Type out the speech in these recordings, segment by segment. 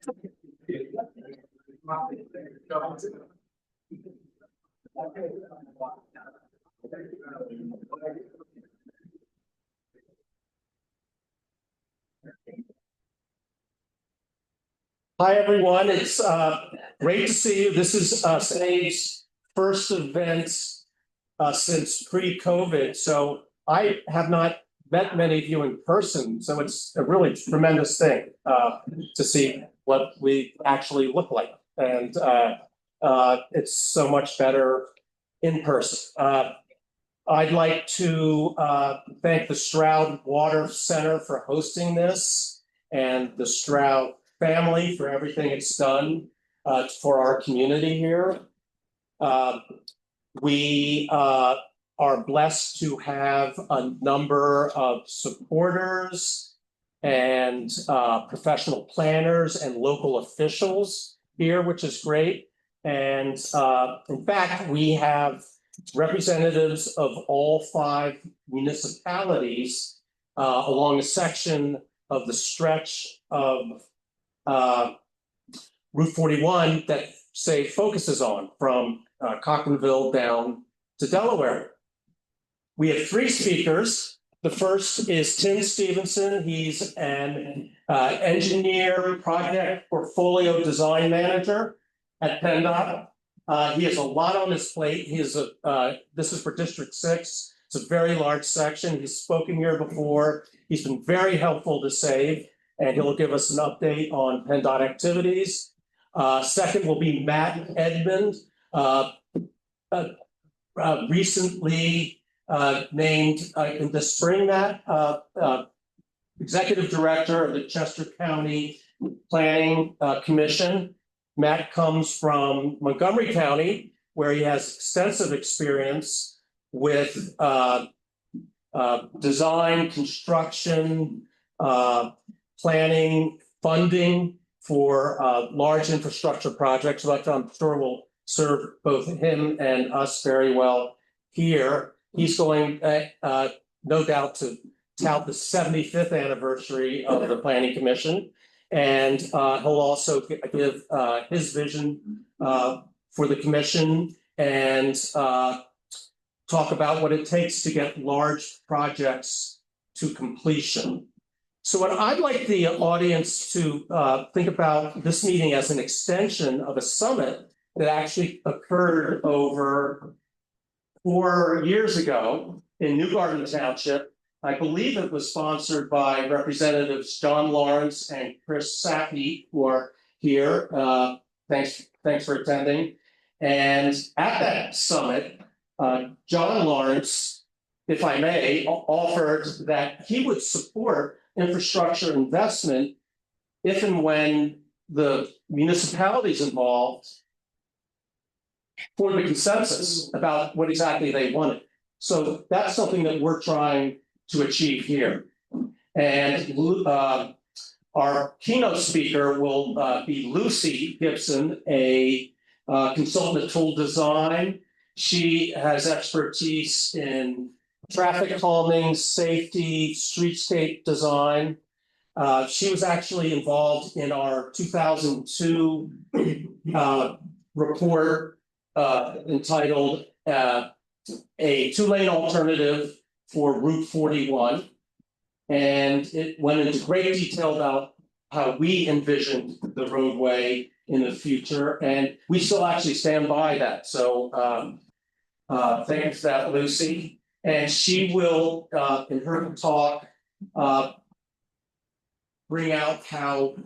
Hi, everyone. It's great to see you. This is S.A.V.E.'s first event since pre-COVID. So I have not met many of you in person. So it's a really tremendous thing to see what we actually look like. And it's so much better in person. I'd like to thank the Stroud Water Center for hosting this and the Stroud family for everything it's done for our community here. We are blessed to have a number of supporters and professional planners and local officials here, which is great. And in fact, we have representatives of all 5 municipalities along a section of the stretch of Route 41 that S.A.V.E. focuses on from Cochranville down to Delaware. We have 3 speakers. The first is Tim Stevenson. He's an engineer, project portfolio design manager at PennDOT. He has a lot on his plate. He is this is for District 6. It's a very large section. He's spoken here before. He's been very helpful to S.A.V.E., and he'll give us an update on PennDOT activities. Second will be Matt Edmond, recently named in the spring, Matt, Executive Director of the Chester County Planning Commission. Matt comes from Montgomery County, where he has extensive experience with design, construction, planning, funding for large infrastructure projects, which I'm sure will serve both him and us very well here. He's going, no doubt, to tout the 75th anniversary of the Planning Commission. And he'll also give his vision for the commission and talk about what it takes to get large projects to completion. So what I'd like the audience to think about this meeting as an extension of a summit that actually occurred over 4 years ago in New Garden Township. I believe it was sponsored by Representatives John Lawrence and Chris S.A.V.E., who are here. Thanks for attending. And at that summit, John Lawrence, if I may, offered that he would support infrastructure investment if and when the municipalities involved formed a consensus about what exactly they wanted. So that's something that we're trying to achieve here. And our keynote speaker will be Lucy Gibson, a consultant at Toole Design. She has expertise in traffic calming, safety, streetscape design. She was actually involved in our 2002 report entitled A 2-Lane Alternative for Route 41. And it went into great detail about how we envisioned the roadway in the future. And we still actually stand by that. So thank you for that, Lucy. And she will, in her talk, bring out how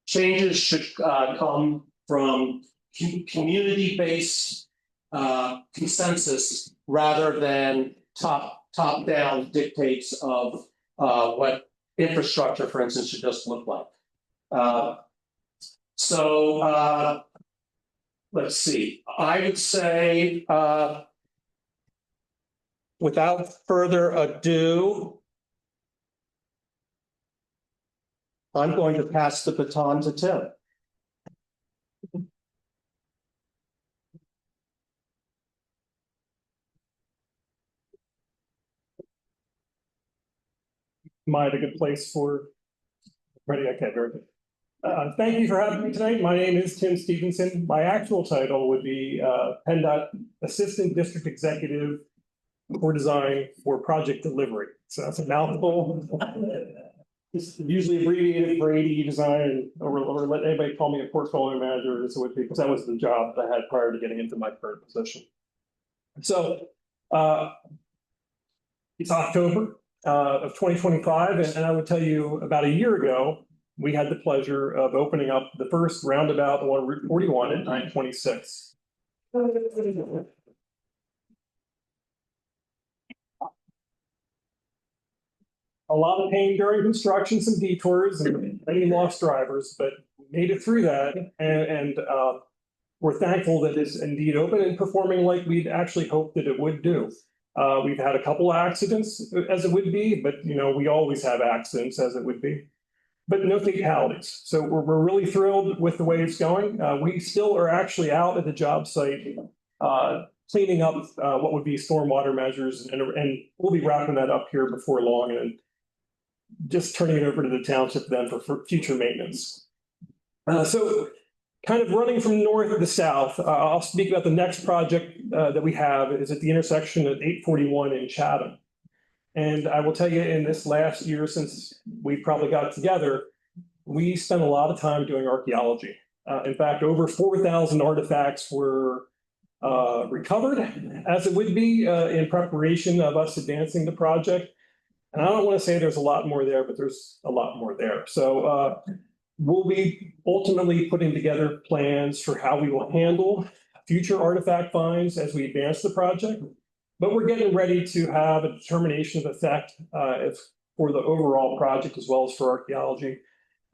changes should come from community-based consensus rather than top-down dictates of what infrastructure, for instance, should just look like. Let's see. I would say, without further ado, I'm going to pass the baton to Tim. Am I at a good place for Ready? Okay, very good. Thank you for having me tonight. My name is Tim Stevenson. My actual title would be PennDOT Assistant District Executive for Design for Project Delivery. So that's a mouthful. It's usually abbreviated for ADE design, or let anybody call me a portfolio manager, because that was the job that I had prior to getting into my current position. So it's October of 2025, and I would tell you about a year ago, we had the pleasure of opening up the first roundabout on Route 41 at 926. A lot of pain during construction, some detours, and many lost drivers, but we made it through that, and we're thankful that it's indeed open and performing like we'd actually hoped that it would do. We've had a couple of accidents, as it would be, but we always have accidents, as it would be, but no fatalities. So we're really thrilled with the way it's going. We still are actually out at the job site cleaning up what would be stormwater measures, and we'll be wrapping that up here before long, and just turning it over to the township then for future maintenance. So kind of running from north to south, I'll speak about the next project that we have is at the intersection of 841 in Chatham. And I will tell you, in this last year since we probably got together, we spent a lot of time doing archaeology. In fact, over 4,000 artifacts were recovered, as it would be, in preparation of us advancing the project. And I don't want to say there's a lot more there, but there's a lot more there. So we'll be ultimately putting together plans for how we will handle future artifact finds as we advance the project. But we're getting ready to have a determination of effect for the overall project as well as for archaeology.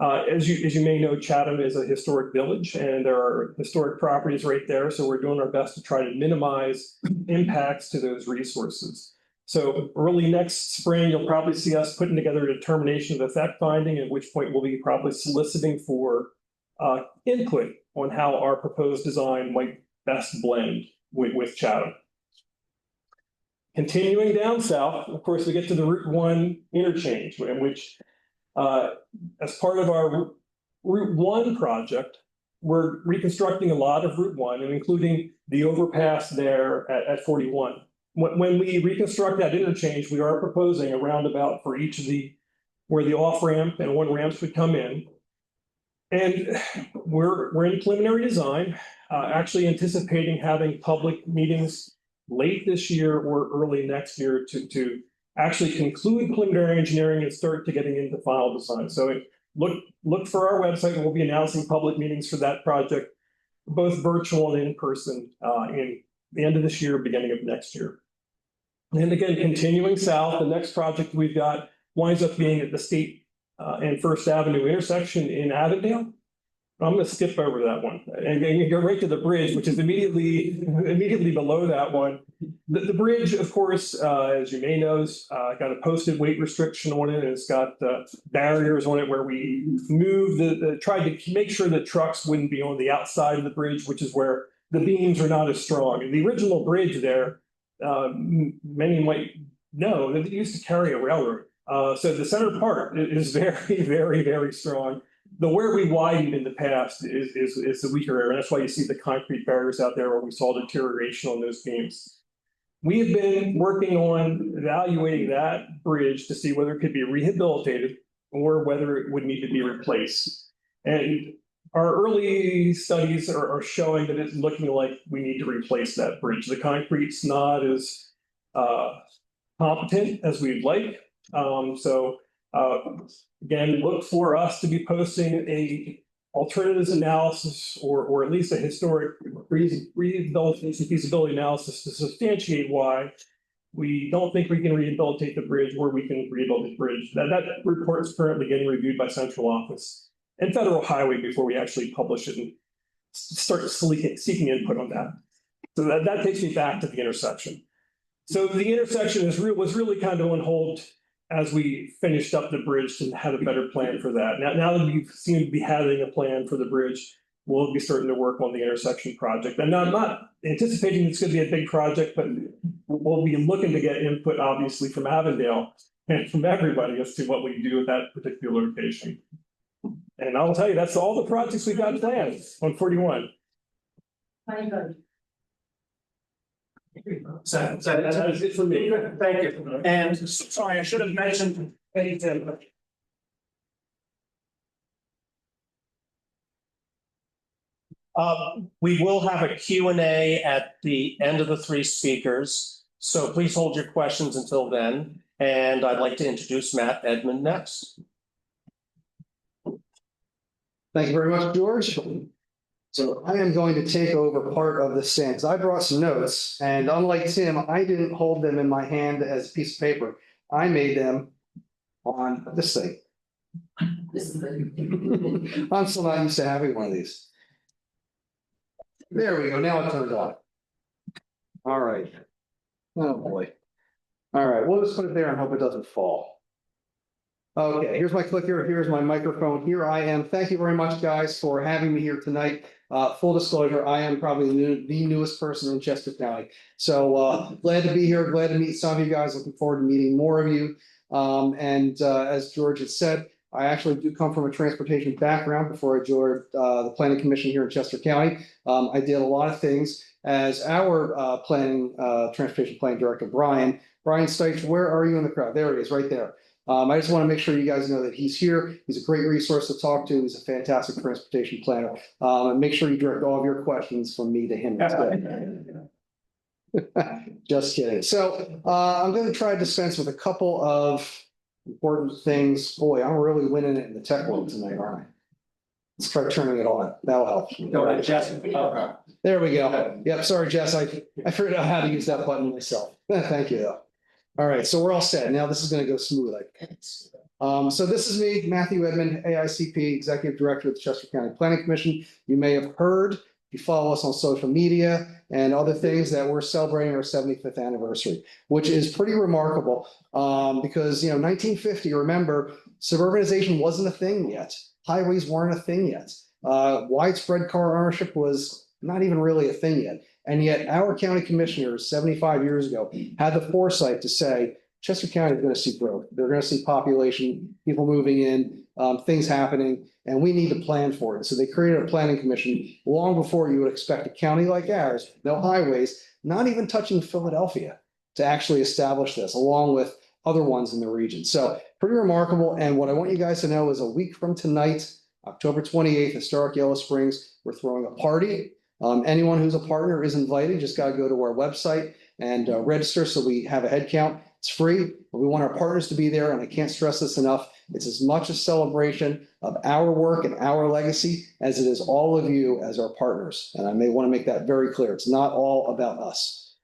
As you may know, Chatham is a historic village, and there are historic properties right there. So we're doing our best to try to minimize impacts to those resources. So early next spring, you'll probably see us putting together a determination of effect finding, at which point we'll be probably soliciting for input on how our proposed design might best blend with Chatham. Continuing down south, of course, we get to the Route 1 interchange, in which, as part of our Route 1 project, we're reconstructing a lot of Route 1, and including the overpass there at 41. When we reconstruct that interchange, we are proposing a roundabout for each of where the off-ramp and on-ramps would come in. And we're in preliminary design, actually anticipating having public meetings late this year or early next year to actually conclude preliminary engineering and start to getting into final design. So look for our website, and we'll be announcing public meetings for that project, both virtual and in person, in the end of this year, beginning of next year. And again, continuing south, the next project we've got winds up being at the State and First Avenue intersection in Avondale. I'm going to skip over that one and go right to the bridge, which is immediately below that one. The bridge, of course, as you may know, got a posted weight restriction on it, and it's got barriers on it where we tried to make sure that trucks wouldn't be on the outside of the bridge, which is where the beams are not as strong. And the original bridge there, many might know that it used to carry a railroad. So the center part is very, very, very strong. The where we widened in the past is the weaker area. And that's why you see the concrete barriers out there where we saw deterioration on those beams. We have been working on evaluating that bridge to see whether it could be rehabilitated or whether it would need to be replaced. And our early studies are showing that it's looking like we need to replace that bridge. The concrete's not as competent as we'd like. Again, look for us to be posting a alternatives analysis or at least a historic rehabilitation feasibility analysis to substantiate why we don't think we can rehabilitate the bridge or we can rehabilitate the bridge. That report is currently getting reviewed by central office and Federal Highway before we actually publish it and start seeking input on that. So that takes me back to the intersection. So the intersection was really kind of on hold as we finished up the bridge and had a better plan for that. Now that we seem to be having a plan for the bridge, we'll be starting to work on the intersection project. And I'm not anticipating it's going to be a big project, but we'll be looking to get input, obviously, from Avondale and from everybody as to what we do at that particular location. And I'll tell you, that's all the projects we got planned on 41. So That is it for me. thank you. And sorry, I should have mentioned anything. We will have a Q&A at the end of the three speakers. So please hold your questions until then. And I'd like to introduce Matt Edmond next. Thank you very much, George. So I am going to take over part of this stand because I brought some notes, and unlike Tim, I didn't hold them in my hand as a piece of paper. I made them on this thing. I'm still not used to having one of these. There we go. Now it turns on. All right. Oh boy. All right. We'll just put it there and hope it doesn't fall. Okay, here's my clicker, here's my microphone, here I am. Thank you very much, guys, for having me here tonight. Full disclosure, I am probably the newest person in Chester County. So glad to be here, glad to meet some of you guys, looking forward to meeting more of you. As George had said, I actually do come from a transportation background before I joined the Planning Commission here in Chester County. I did a lot of things as our transportation planning director, Brian Steitch. Where are you in the crowd? There he is, right there. I just want to make sure you guys know that he's here. He's a great resource to talk to. He's a fantastic transportation planner. And make sure you direct all of your questions from me to him instead. Just kidding. So I'm going to try to dispense with a couple of important things. Boy, I'm really winning it in the tech world tonight, aren't I? Let's try turning it on. That'll help. Go ahead, Jess. There we go. Yep. Sorry, Jess. I figured out how to use that button myself. Thank you, though. All right, so we're all set. Now this is going to go smooth. So this is me, Matthew Edmond, AICP, Executive Director of the Chester County Planning Commission. You may have heard, if you follow us on social media and other things, that we're celebrating our 75th anniversary, which is pretty remarkable because, 1950, remember, suburbanization wasn't a thing yet. Highways weren't a thing yet. Widespread car ownership was not even really a thing yet. And yet our county commissioners 75 years ago had the foresight to say, Chester County is going to see growth. They're going to see population, people moving in, things happening, and we need to plan for it. So they created a planning commission long before you would expect a county like ours, no highways, not even touching Philadelphia, to actually establish this, along with other ones in the region. So pretty remarkable. And what I want you guys to know is a week from tonight, October 28th, Historic Yellow Springs, we're throwing a party. Anyone who's a partner is invited. Just got to go to our website and register so we have a head count. It's free, but we want our partners to be there. And I can't stress this enough. It's as much a celebration of our work and our legacy as it is all of you as our partners. And I may want to make that very clear. It's not all about us.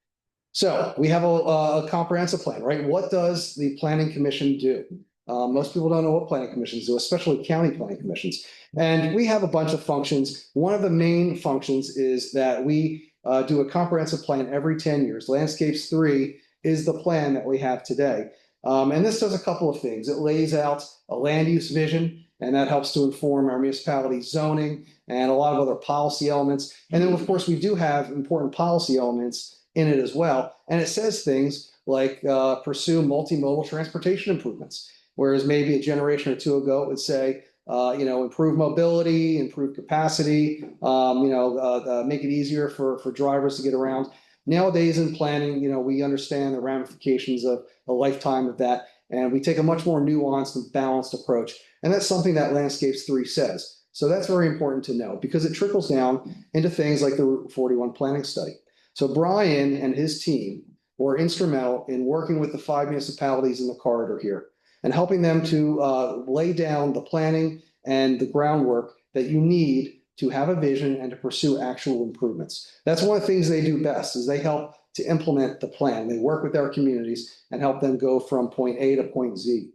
So we have a comprehensive plan, right? What does the Planning Commission do? Most people don't know what planning commissions do, especially county planning commissions. And we have a bunch of functions. One of the main functions is that we do a comprehensive plan every 10 years. Landscapes 3 is the plan that we have today. And this does a couple of things. It lays out a land use vision, and that helps to inform our municipality zoning and a lot of other policy elements. And then, of course, we do have important policy elements in it as well. And it says things like pursue multimodal transportation improvements. Whereas maybe a generation or two ago, it would say, improve mobility, improve capacity, make it easier for drivers to get around. Nowadays in planning, we understand the ramifications of a lifetime of that, and we take a much more nuanced and balanced approach. And that's something that Landscapes 3 says. So that's very important to know because it trickles down into things like the Route 41 planning study. So Brian and his team were instrumental in working with the 5 municipalities in the corridor here and helping them to lay down the planning and the groundwork that you need to have a vision and to pursue actual improvements. That's one of the things they do best is they help to implement the plan. They work with our communities and help them go from point A to point Z.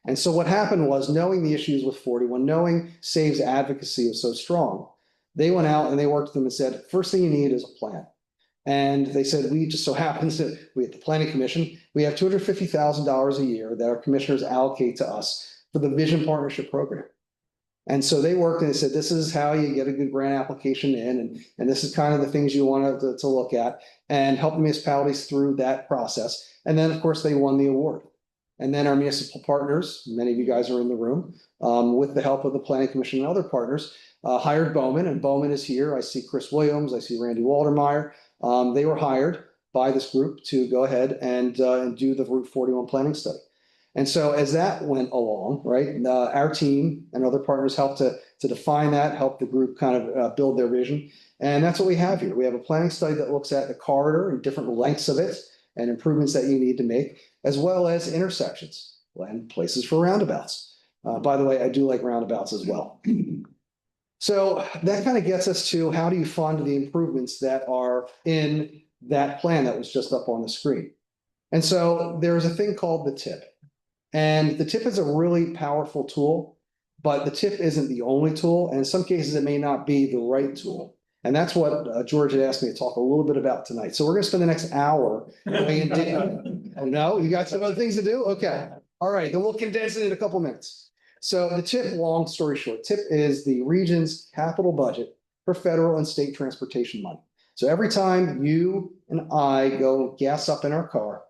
And so what happened was, knowing the issues with 41, knowing S.A.V.E.'s advocacy was so strong, they went out and they worked with them and said, first thing you need is a plan. And they said, we just so happens that we at the Planning Commission, we have $250,000 a year that our commissioners allocate to us for the Vision Partnership Program. And so they worked and they said, this is how you get a good grant application in. And this is kind of the things you want to look at and help municipalities through that process. And then, of course, they won the award. And then our municipal partners, many of you guys are in the room, with the help of the Planning Commission and other partners, hired Bowman, and Bowman is here. I see Chris Williams, I see Randy Waldermeyer. They were hired by this group to go ahead and do the Route 41 planning study. And so as that went along, right, our team and other partners helped to define that, help the group kind of build their vision. And that's what we have here. We have a planning study that looks at the corridor and different lengths of it and improvements that you need to make, as well as intersections and places for roundabouts. By the way, I do like roundabouts as well. So that kind of gets us to how do you fund the improvements that are in that plan that was just up on the screen. And so there's a thing called the TIP. And the TIP is a really powerful tool, but the TIP isn't the only tool. And in some cases, it may not be the right tool. And that's what George had asked me to talk a little bit about tonight. So we're going to spend the next hour going into. Oh, no, you got some other things to do? Okay. All right. Then we'll condense it in a couple minutes. So the TIP, long story short, TIP is the region's capital budget for federal and state transportation money. So every time you and I go gas up in our car,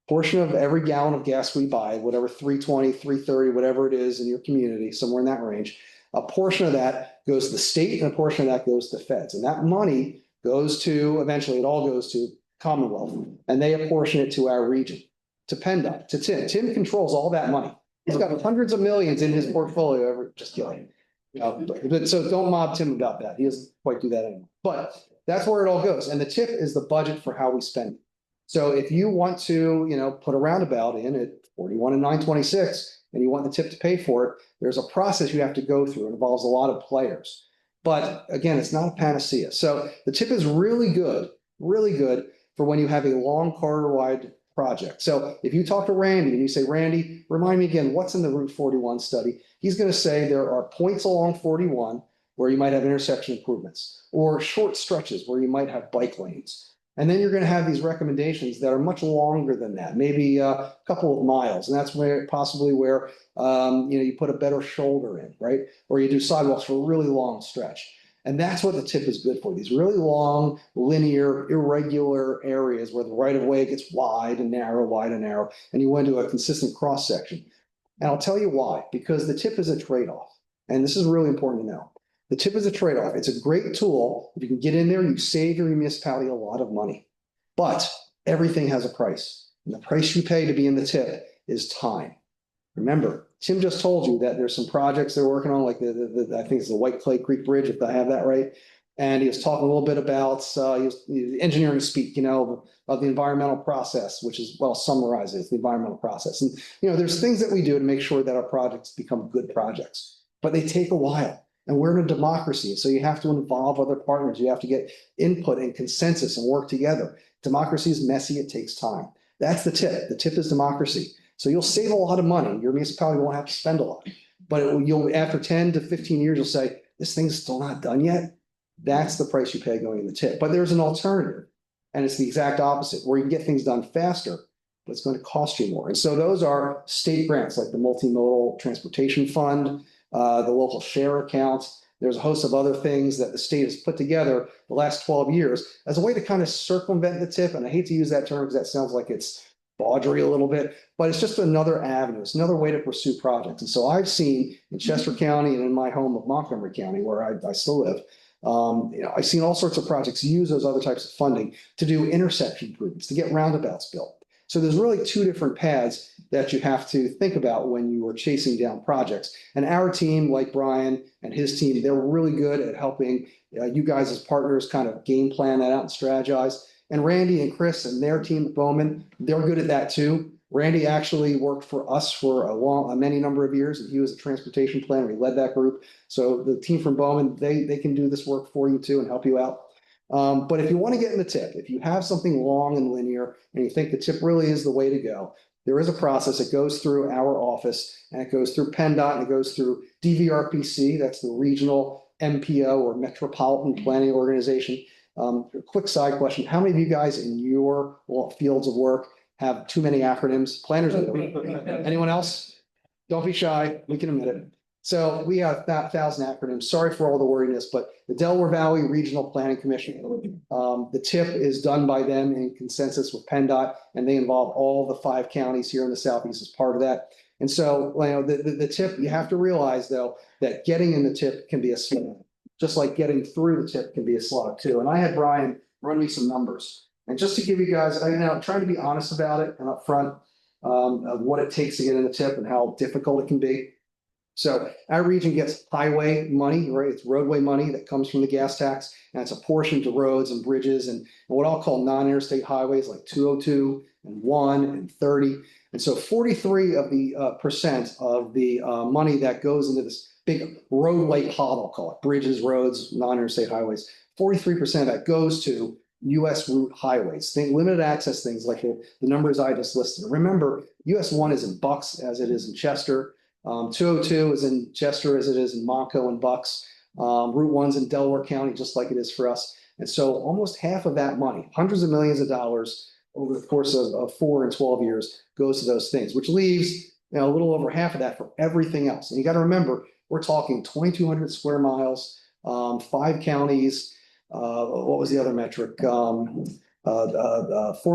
portion of every gallon of gas we buy, whatever 320, 330, whatever it is in your community, somewhere in that range, a portion of that goes to the state and a portion of that goes to feds. And that money goes to, eventually it all goes to Commonwealth, and they apportion it to our region, to PennDOT, to Tim. Tim controls all that money. He's got hundreds of millions in his portfolio. Just kidding. So don't mob Tim about that. He doesn't quite do that anymore. But that's where it all goes. And the TIP is the budget for how we spend it. So if you want to, put a roundabout in at 41 and 926, and you want the TIP to pay for it, there's a process you have to go through. It involves a lot of players. But again, it's not a panacea. So the TIP is really good for when you have a long corridor-wide project. So if you talk to Randy and you say, Randy, remind me again, what's in the Route 41 study? He's going to say there are points along 41 where you might have intersection improvements, or short stretches where you might have bike lanes. And then you're going to have these recommendations that are much longer than that, maybe a couple of miles. And that's where possibly where you put a better shoulder in, right? Or you do sidewalks for a really long stretch. And that's what the TIP is good for. These really long, linear, irregular areas where the right of way gets wide and narrow, and you want to do a consistent cross section. And I'll tell you why, because the TIP is a trade-off. And this is really important to know. The TIP is a trade-off. It's a great tool. If you can get in there, you save your municipality a lot of money. But everything has a price. And the price you pay to be in the TIP is time. Remember, Tim just told you that there's some projects they're working on, like I think it's the White Clay Creek Bridge, if I have that right. And he was talking a little bit about engineering speak, of the environmental process, which is, well, summarizes the environmental process. And, there's things that we do to make sure that our projects become good projects, but they take a while. And we're in a democracy, so you have to involve other partners. You have to get input and consensus and work together. Democracy is messy. It takes time. That's the TIP. The TIP is democracy. So you'll save a lot of money. Your municipality won't have to spend a lot. But you'll, after 10 to 15 years, you'll say, this thing's still not done yet. That's the price you pay going in the TIP. But there's an alternative, and it's the exact opposite, where you can get things done faster, but it's going to cost you more. And so those are state grants, like the Multimodal Transportation Fund, the local share accounts. There's a host of other things that the state has put together the last 12 years as a way to kind of circumvent the TIP. And I hate to use that term because that sounds like it's bawdry a little bit, but it's just another avenue. It's another way to pursue projects. And so I've seen in Chester County and in my home of Montgomery County, where I still live, I've seen all sorts of projects use those other types of funding to do intersection improvements, to get roundabouts built. So there's really two different paths that you have to think about when you are chasing down projects. And our team, like Brian and his team, they're really good at helping you guys as partners kind of game plan that out and strategize. And Randy and Chris and their team at Bowman, they're good at that too. Randy actually worked for us for a many number of years, and he was a transportation planner. He led that group. So the team from Bowman, they can do this work for you too and help you out. But if you want to get in the TIP, if you have something long and linear and you think the TIP really is the way to go, there is a process. It goes through our office, and it goes through PennDOT, and it goes through DVRPC. That's the regional MPO or Metropolitan Planning Organization. Quick side question. How many of you guys in your fields of work have too many acronyms? Planners do. Anyone else? Don't be shy. We can admit it. So we have that 1,000 acronyms. Sorry for all the wordiness, but the Delaware Valley Regional Planning Commission, the TIP is done by them in consensus with PennDOT, and they involve all the 5 counties here in the Southeast as part of that. And so, the TIP, you have to realize though, that getting in the TIP can be a slog, just like getting through the TIP can be a slog too. And I had Brian run me some numbers. And just to give you guys, I'm trying to be honest about it and upfront of what it takes to get in the TIP and how difficult it can be. So our region gets highway money, right? It's roadway money that comes from the gas tax, and it's a portion to roads and bridges and what I'll call non-interstate highways like 202 and 1 and 30. And so 43 of the percent of the money that goes into this big roadway pot, I'll call it, bridges, roads, non-interstate highways, 43% of that goes to US route highways, limited access things like the numbers I just listed. Remember, US 1 is in Bucks as it is in Chester. 202 is in Chester as it is in Monco and Bucks. Route 1's in Delaware County, just like it is for us. And so almost half of that money, hundreds of millions of dollars over the course of 4 and 12 years goes to those things, which leaves a little over half of that for everything else. And you got to remember, we're talking 2,200 square miles, 5 counties. What was the other metric? 4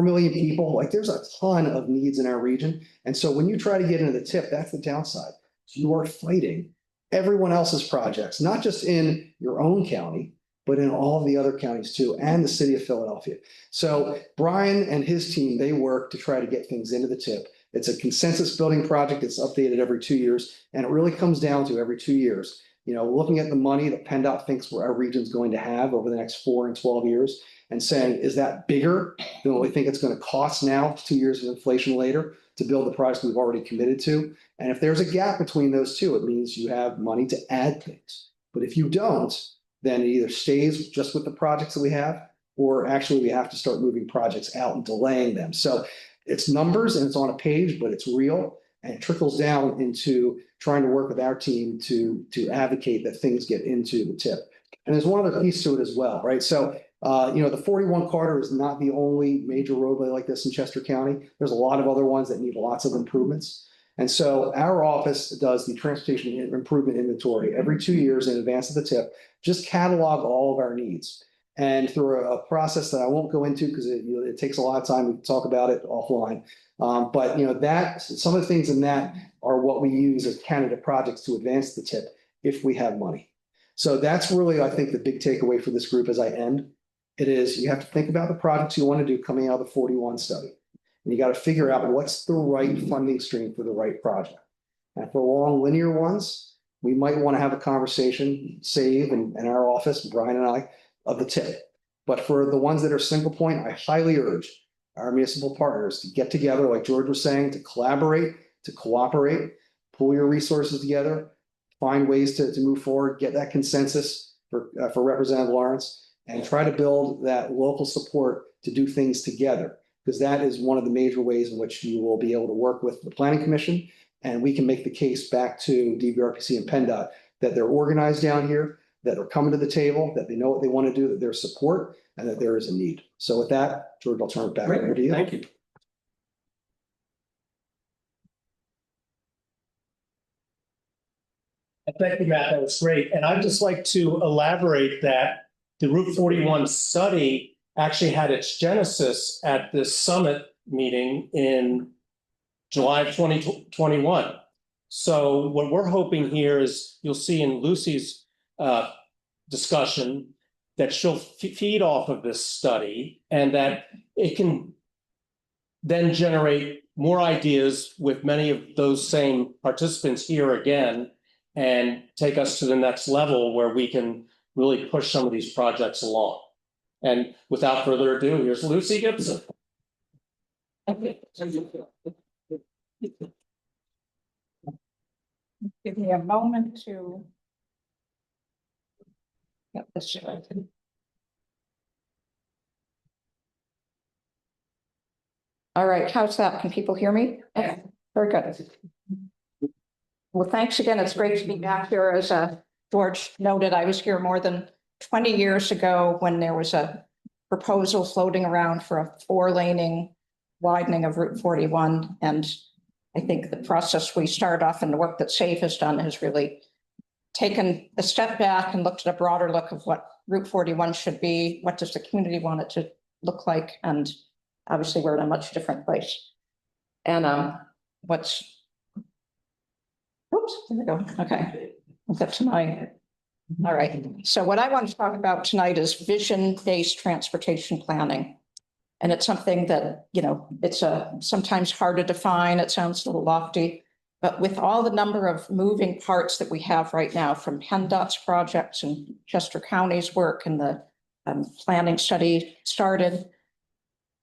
million people. Like there's a ton of needs in our region. And so when you try to get into the TIP, that's the downside. You are fighting everyone else's projects, not just in your own county, but in all of the other counties too, and the city of Philadelphia. So Brian and his team, they work to try to get things into the TIP. It's a consensus building project. It's updated every 2 years. And it really comes down to every 2 years, looking at the money that PennDOT thinks our region's going to have over the next 4 and 12 years and saying, is that bigger than what we think it's going to cost now, 2 years of inflation later, to build the project we've already committed to? And if there's a gap between those two, it means you have money to add things. But if you don't, then it either stays just with the projects that we have, or actually we have to start moving projects out and delaying them. So it's numbers and it's on a page, but it's real. And it trickles down into trying to work with our team to advocate that things get into the TIP. And there's one other piece to it as well, right? So, the 41 Carter is not the only major roadway like this in Chester County. There's a lot of other ones that need lots of improvements. And so our office does the transportation improvement inventory every 2 years in advance of the TIP, just catalog all of our needs. And through a process that I won't go into because it takes a lot of time, we can talk about it offline. But that some of the things in that are what we use as candidate projects to advance the TIP if we have money. So that's really, I think, the big takeaway for this group as I end. It is you have to think about the projects you want to do coming out of the 41 study. And you got to figure out what's the right funding stream for the right project. And for long linear ones, we might want to have a conversation, S.A.V.E. and our office, Brian and I, of the TIP. But for the ones that are single point, I highly urge our municipal partners to get together, like George was saying, to collaborate, to cooperate, pull your resources together, find ways to move forward, get that consensus for Representative Lawrence, and try to build that local support to do things together, because that is one of the major ways in which you will be able to work with the Planning Commission, and we can make the case back to DVRPC and PennDOT that they're organized down here, that are coming to the table, that they know what they want to do, that there's support, and that there is a need. So with that, George, I'll turn it back over to you. Thank you. Thank you, Matt. That was great. And I'd just like to elaborate that the Route 41 study actually had its genesis at this summit meeting in July of 2021. So what we're hoping here is you'll see in Lucy's discussion that she'll feed off of this study and that it can then generate more ideas with many of those same participants here again and take us to the next level where we can really push some of these projects along. And without further ado, here's Lucy Gibson. Give me a moment to get this started. All right, how's that? Can people hear me? Yeah. Very good. Well, thanks again. It's great to be back here. As George noted, I was here more than 20 years ago when there was a proposal floating around for a 4-laning widening of Route 41. And I think the process we started off and the work that S.A.V.E. has done has really taken a step back and looked at a broader look of what Route 41 should be, what does the community want it to look like, and obviously we're in a much different place. And oops, there we go. Okay, I'll get to my. All right. So what I want to talk about tonight is vision-based transportation planning. And it's something that, it's sometimes hard to define. It sounds a little lofty, but with all the number of moving parts that we have right now from PennDOT's projects and Chester County's work and the planning study started,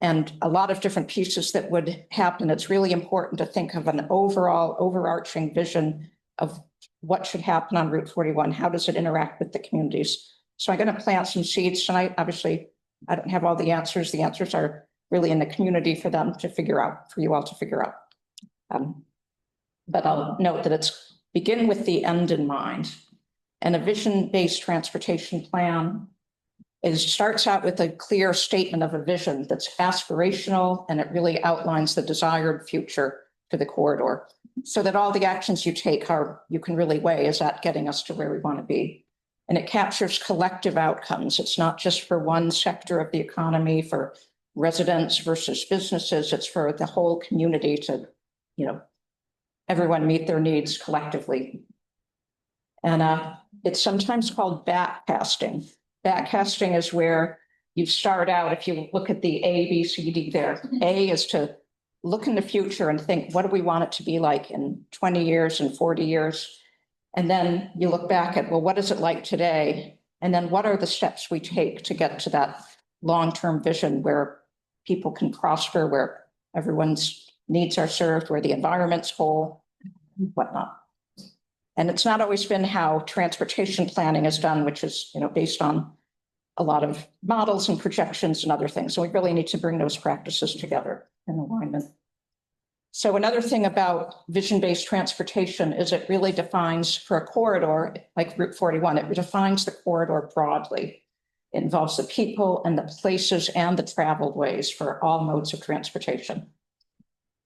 and a lot of different pieces that would happen, it's really important to think of an overall overarching vision of what should happen on Route 41. How does it interact with the communities? So I'm going to plant some seeds tonight. Obviously, I don't have all the answers. The answers are really in the community for them to figure out, for you all to figure out. But I'll note that it's begin with the end in mind. And a vision-based transportation plan starts out with a clear statement of a vision that's aspirational, and it really outlines the desired future for the corridor, so that all the actions you take you can really weigh, is that getting us to where we want to be? And it captures collective outcomes. It's not just for one sector of the economy, for residents versus businesses. It's for the whole community to, everyone meet their needs collectively. And it's sometimes called backcasting. Backcasting is where you start out, if you look at the A, B, C, D there. A is to look in the future and think, what do we want it to be like in 20 years and 40 years? And then you look back at, well, what is it like today? And then what are the steps we take to get to that long-term vision where people can prosper, where everyone's needs are served, where the environment's whole, whatnot. And it's not always been how transportation planning is done, which is, based on a lot of models and projections and other things. So we really need to bring those practices together in alignment. So another thing about vision-based transportation is it really defines, for a corridor like Route 41, it defines the corridor broadly. It involves the people and the places and the traveled ways for all modes of transportation.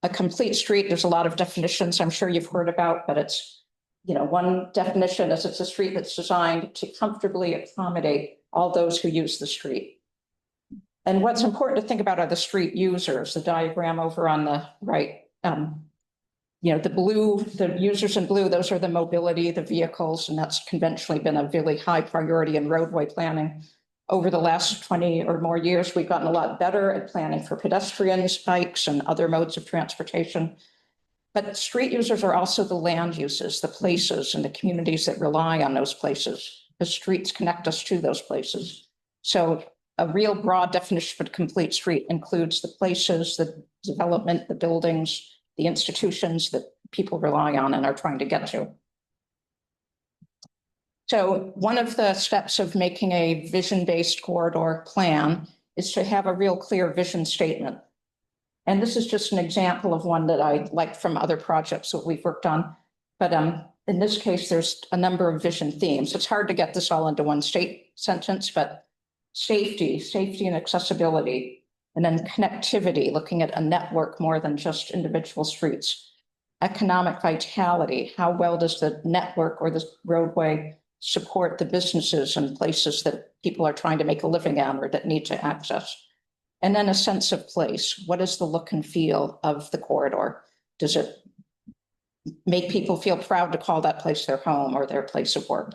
A complete street, there's a lot of definitions I'm sure you've heard about, but it's, one definition is it's a street that's designed to comfortably accommodate all those who use the street. And what's important to think about are the street users, the diagram over on the right. The blue, the users in blue, those are the mobility, the vehicles, and that's conventionally been a really high priority in roadway planning. Over the last 20 or more years, we've gotten a lot better at planning for pedestrians, bikes, and other modes of transportation. But street users are also the land uses, the places and the communities that rely on those places. The streets connect us to those places. So a real broad definition of a complete street includes the places, the development, the buildings, the institutions that people rely on and are trying to get to. So one of the steps of making a vision-based corridor plan is to have a real clear vision statement. And this is just an example of one that I liked from other projects that we've worked on. But in this case, there's a number of vision themes. It's hard to get this all into one sentence, but safety and accessibility, and then connectivity, looking at a network more than just individual streets. Economic vitality, how well does the network or the roadway support the businesses and places that people are trying to make a living at or that need to access? And then a sense of place. What is the look and feel of the corridor? Does it make people feel proud to call that place their home or their place of work?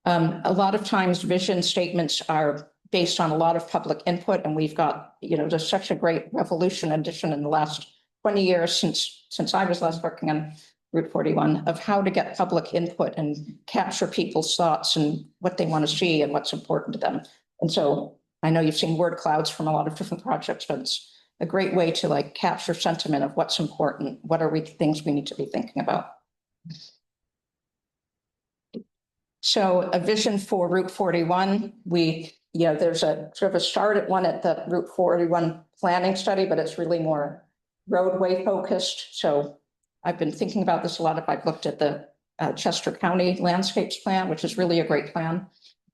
A lot of times vision statements are based on a lot of public input, and we've got, there's such a great revolution addition in the last 20 years since I was last working on Route 41 of how to get public input and capture people's thoughts and what they want to see and what's important to them. And so I know you've seen word clouds from a lot of different projects, but it's a great way to capture sentiment of what's important. What are things we need to be thinking about? So a vision for Route 41, there's a sort of a start at one at the Route 41 planning study, but it's really more roadway focused. So I've been thinking about this a lot. If I've looked at the Chester County landscapes plan, which is really a great plan,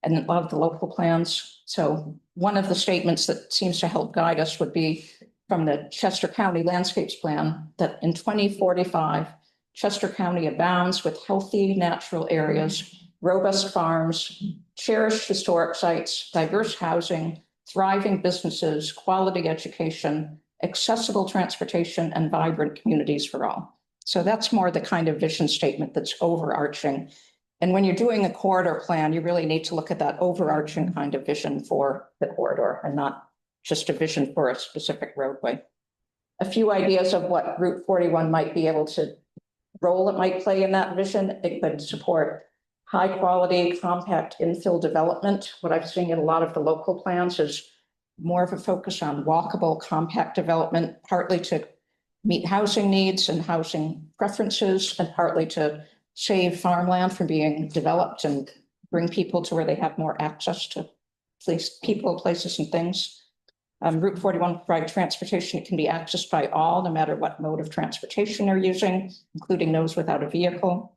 and a lot of the local plans. So one of the statements that seems to help guide us would be from the Chester County landscapes plan that in 2045, Chester County abounds with healthy natural areas, robust farms, cherished historic sites, diverse housing, thriving businesses, quality education, accessible transportation, and vibrant communities for all. So that's more the kind of vision statement that's overarching. And when you're doing a corridor plan, you really need to look at that overarching kind of vision for the corridor and not just a vision for a specific roadway. A few ideas of what Route 41 might be able to role it might play in that vision. It could support high quality, compact infill development. What I've seen in a lot of the local plans is more of a focus on walkable, compact development, partly to meet housing needs and housing preferences, and partly to save farmland from being developed and bring people to where they have more access to people, places, and things. Route 41 provide transportation. It can be accessed by all, no matter what mode of transportation they're using, including those without a vehicle.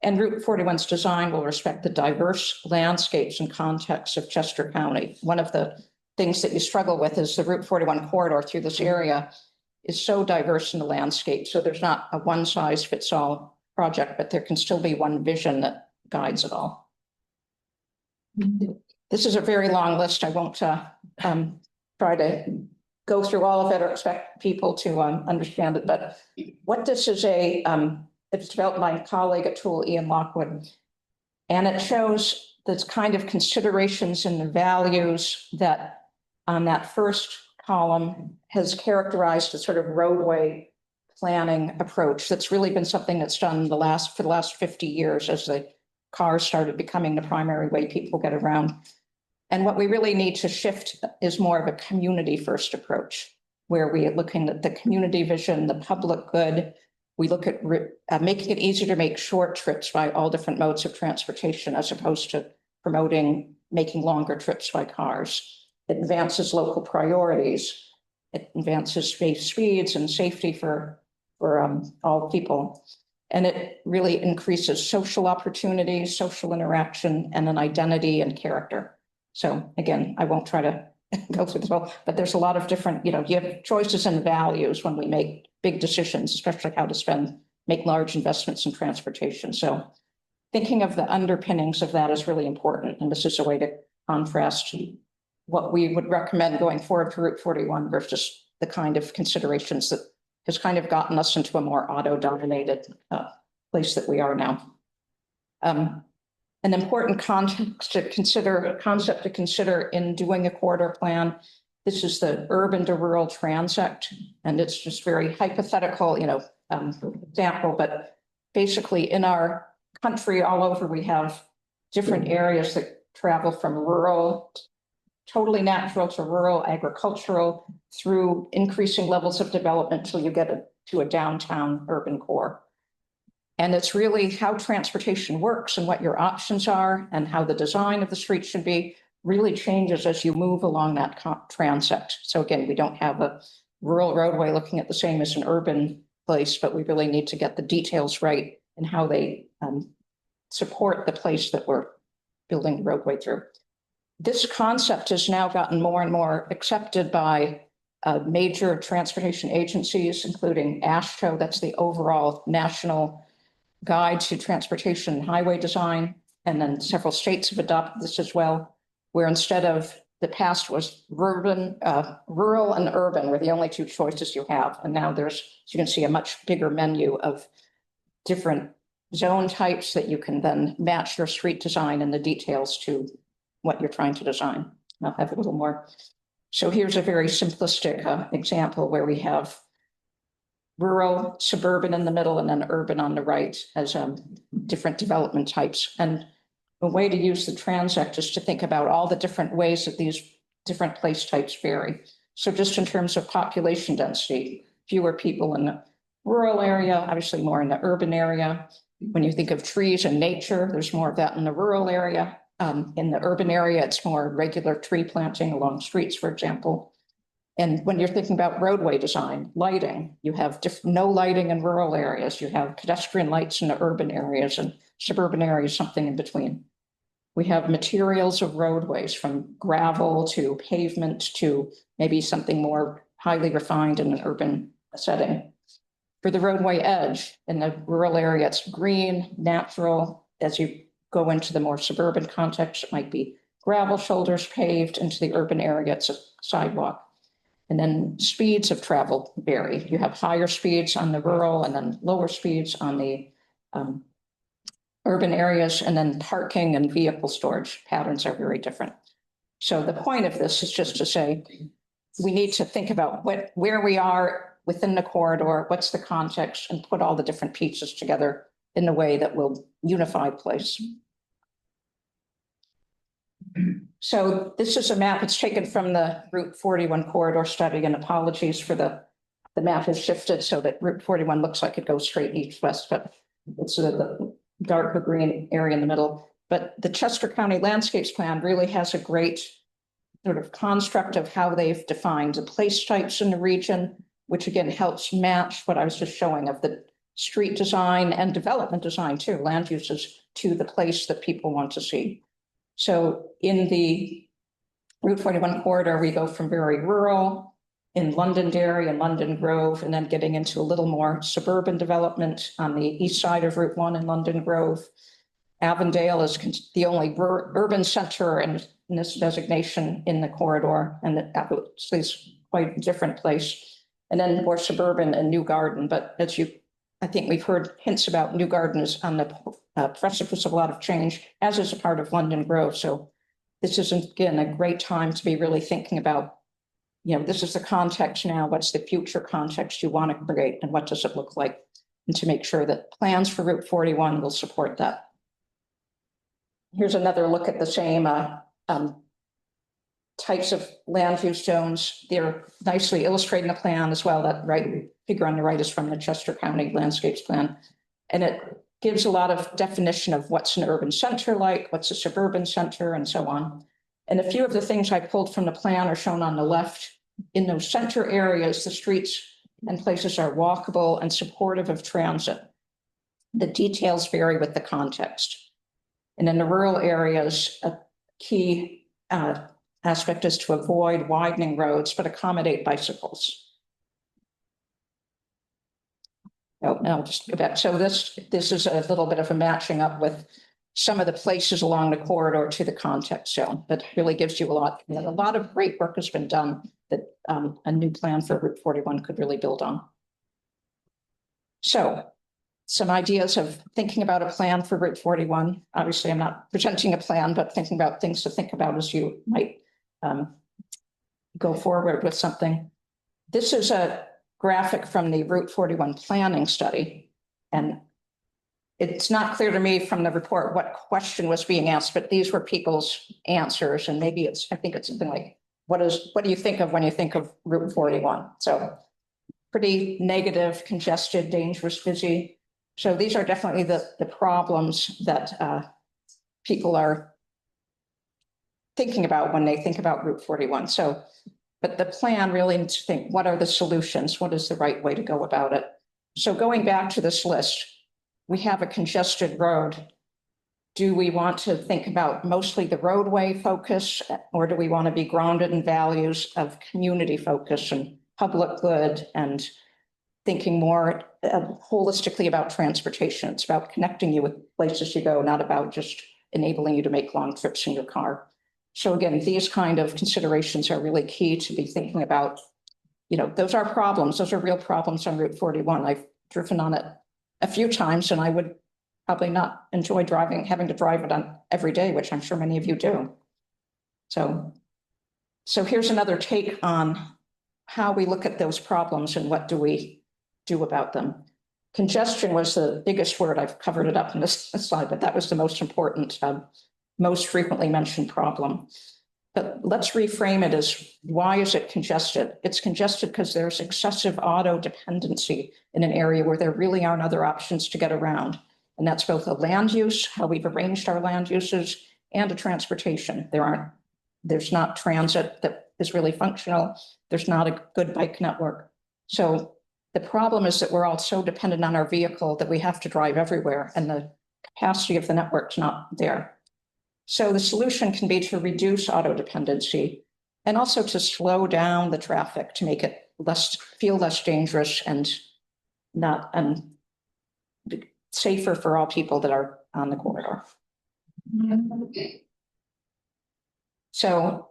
And Route 41's design will respect the diverse landscapes and contexts of Chester County. One of the things that you struggle with is the Route 41 corridor through this area is so diverse in the landscape. So there's not a one size fits all project, but there can still be one vision that guides it all. This is a very long list. I won't try to go through all of it or expect people to understand it, but what this is it's developed by a colleague at Toole, Ian Lockwood, and it shows this kind of considerations and the values that on that first column has characterized a sort of roadway planning approach that's really been something that's done for the last 50 years as the cars started becoming the primary way people get around. And what we really need to shift is more of a community first approach, where we are looking at the community vision, the public good. We look at making it easier to make short trips by all different modes of transportation, as opposed to promoting making longer trips by cars. It advances local priorities. It advances space speeds and safety for all people. And it really increases social opportunities, social interaction, and an identity and character. So again, I won't try to go through this all, but there's a lot of different, you have choices and values when we make big decisions, especially how to make large investments in transportation. So thinking of the underpinnings of that is really important. And this is a way to contrast what we would recommend going forward for Route 41 versus the kind of considerations that has kind of gotten us into a more auto-dominated place that we are now. An important context to consider, concept to consider in doing a corridor plan. This is the urban to rural transect, and it's just very hypothetical, example, but basically in our country all over, we have different areas that travel from rural, totally natural to rural, agricultural, through increasing levels of development till you get to a downtown urban core. And it's really how transportation works and what your options are and how the design of the street should be really changes as you move along that transect. So again, we don't have a rural roadway looking at the same as an urban place, but we really need to get the details right and how they support the place that we're building the roadway through. This concept has now gotten more and more accepted by major transportation agencies, including AASHTO, that's the overall national guide to transportation and highway design. And then several states have adopted this as well, where instead of the past was rural and urban were the only two choices you have. And now there's, as you can see, a much bigger menu of different zone types that you can then match your street design and the details to what you're trying to design. I'll have a little more. So here's a very simplistic example where we have rural, suburban in the middle, and then urban on the right as different development types. And a way to use the transect is to think about all the different ways that these different place types vary. So just in terms of population density, fewer people in the rural area, obviously more in the urban area. When you think of trees and nature, there's more of that in the rural area. In the urban area, it's more regular tree planting along streets, for example. And when you're thinking about roadway design, lighting, you have no lighting in rural areas. You have pedestrian lights in the urban areas, and suburban areas, something in between. We have materials of roadways, from gravel to pavement to maybe something more highly refined in an urban setting. For the roadway edge in the rural area, it's green, natural. As you go into the more suburban context, it might be gravel shoulders paved. Into the urban area, it's a sidewalk. And then speeds of travel vary. You have higher speeds on the rural and then lower speeds on the urban areas, and then parking and vehicle storage patterns are very different. So the point of this is just to say, we need to think about where we are within the corridor, what's the context, and put all the different pieces together in a way that will unify place. So this is a map. It's taken from the Route 41 corridor study, and apologies for the map has shifted so that Route 41 looks like it goes straight east-west, but it's the darker green area in the middle. But the Chester County Landscapes Plan really has a great sort of construct of how they've defined the place types in the region, which again helps match what I was just showing of the street design and development design too, land uses to the place that people want to see. So in the Route 41 corridor, we go from very rural in Londonderry and London Grove, and then getting into a little more suburban development on the east side of Route 1 in London Grove. Avondale is the only urban center in this designation in the corridor, and that is quite a different place. And then more suburban and New Garden, but I think we've heard hints about New Garden is on the precipice of a lot of change, as is a part of London Grove. So this is, again, a great time to be really thinking about, this is the context now. What's the future context you want to create, and what does it look like? And to make sure that plans for Route 41 will support that. Here's another look at the same types of land use zones. They're nicely illustrating the plan as well. That figure on the right is from the Chester County Landscapes Plan. And it gives a lot of definition of what's an urban center like, what's a suburban center, and so on. And a few of the things I pulled from the plan are shown on the left. In those center areas, the streets and places are walkable and supportive of transit. The details vary with the context. And in the rural areas, a key aspect is to avoid widening roads, but accommodate bicycles. I'll just go back. So this is a little bit of a matching up with some of the places along the corridor to the context zone that really gives you a lot. A lot of great work has been done that a new plan for Route 41 could really build on. So some ideas of thinking about a plan for Route 41. Obviously, I'm not presenting a plan, but thinking about things to think about as you might go forward with something. This is a graphic from the Route 41 planning study. And it's not clear to me from the report what question was being asked, but these were people's answers. And maybe I think it's something like, what do you think of when you think of Route 41? So pretty negative, congested, dangerous, busy. So these are definitely the problems that people are thinking about when they think about Route 41. So, but the plan really needs to think, what are the solutions? What is the right way to go about it? So going back to this list, we have a congested road. Do we want to think about mostly the roadway focus, or do we want to be grounded in values of community focus and public good, and thinking more holistically about transportation? It's about connecting you with places you go, not about just enabling you to make long trips in your car. So again, these kind of considerations are really key to be thinking about. Those are problems. Those are real problems on Route 41. I've driven on it a few times, and I would probably not enjoy having to drive it on every day, which I'm sure many of you do. So here's another take on how we look at those problems and what do we do about them. Congestion was the biggest word. I've covered it up in this slide, but that was the most important, most frequently mentioned problem. But let's reframe it as, why is it congested? It's congested because there's excessive auto dependency in an area where there really aren't other options to get around. And that's both a land use, how we've arranged our land uses, and a transportation. There's not transit that is really functional. There's not a good bike network. So the problem is that we're all so dependent on our vehicle that we have to drive everywhere, and the capacity of the network's not there. So the solution can be to reduce auto dependency, and also to slow down the traffic to make it feel less dangerous and not safer for all people that are on the corridor. So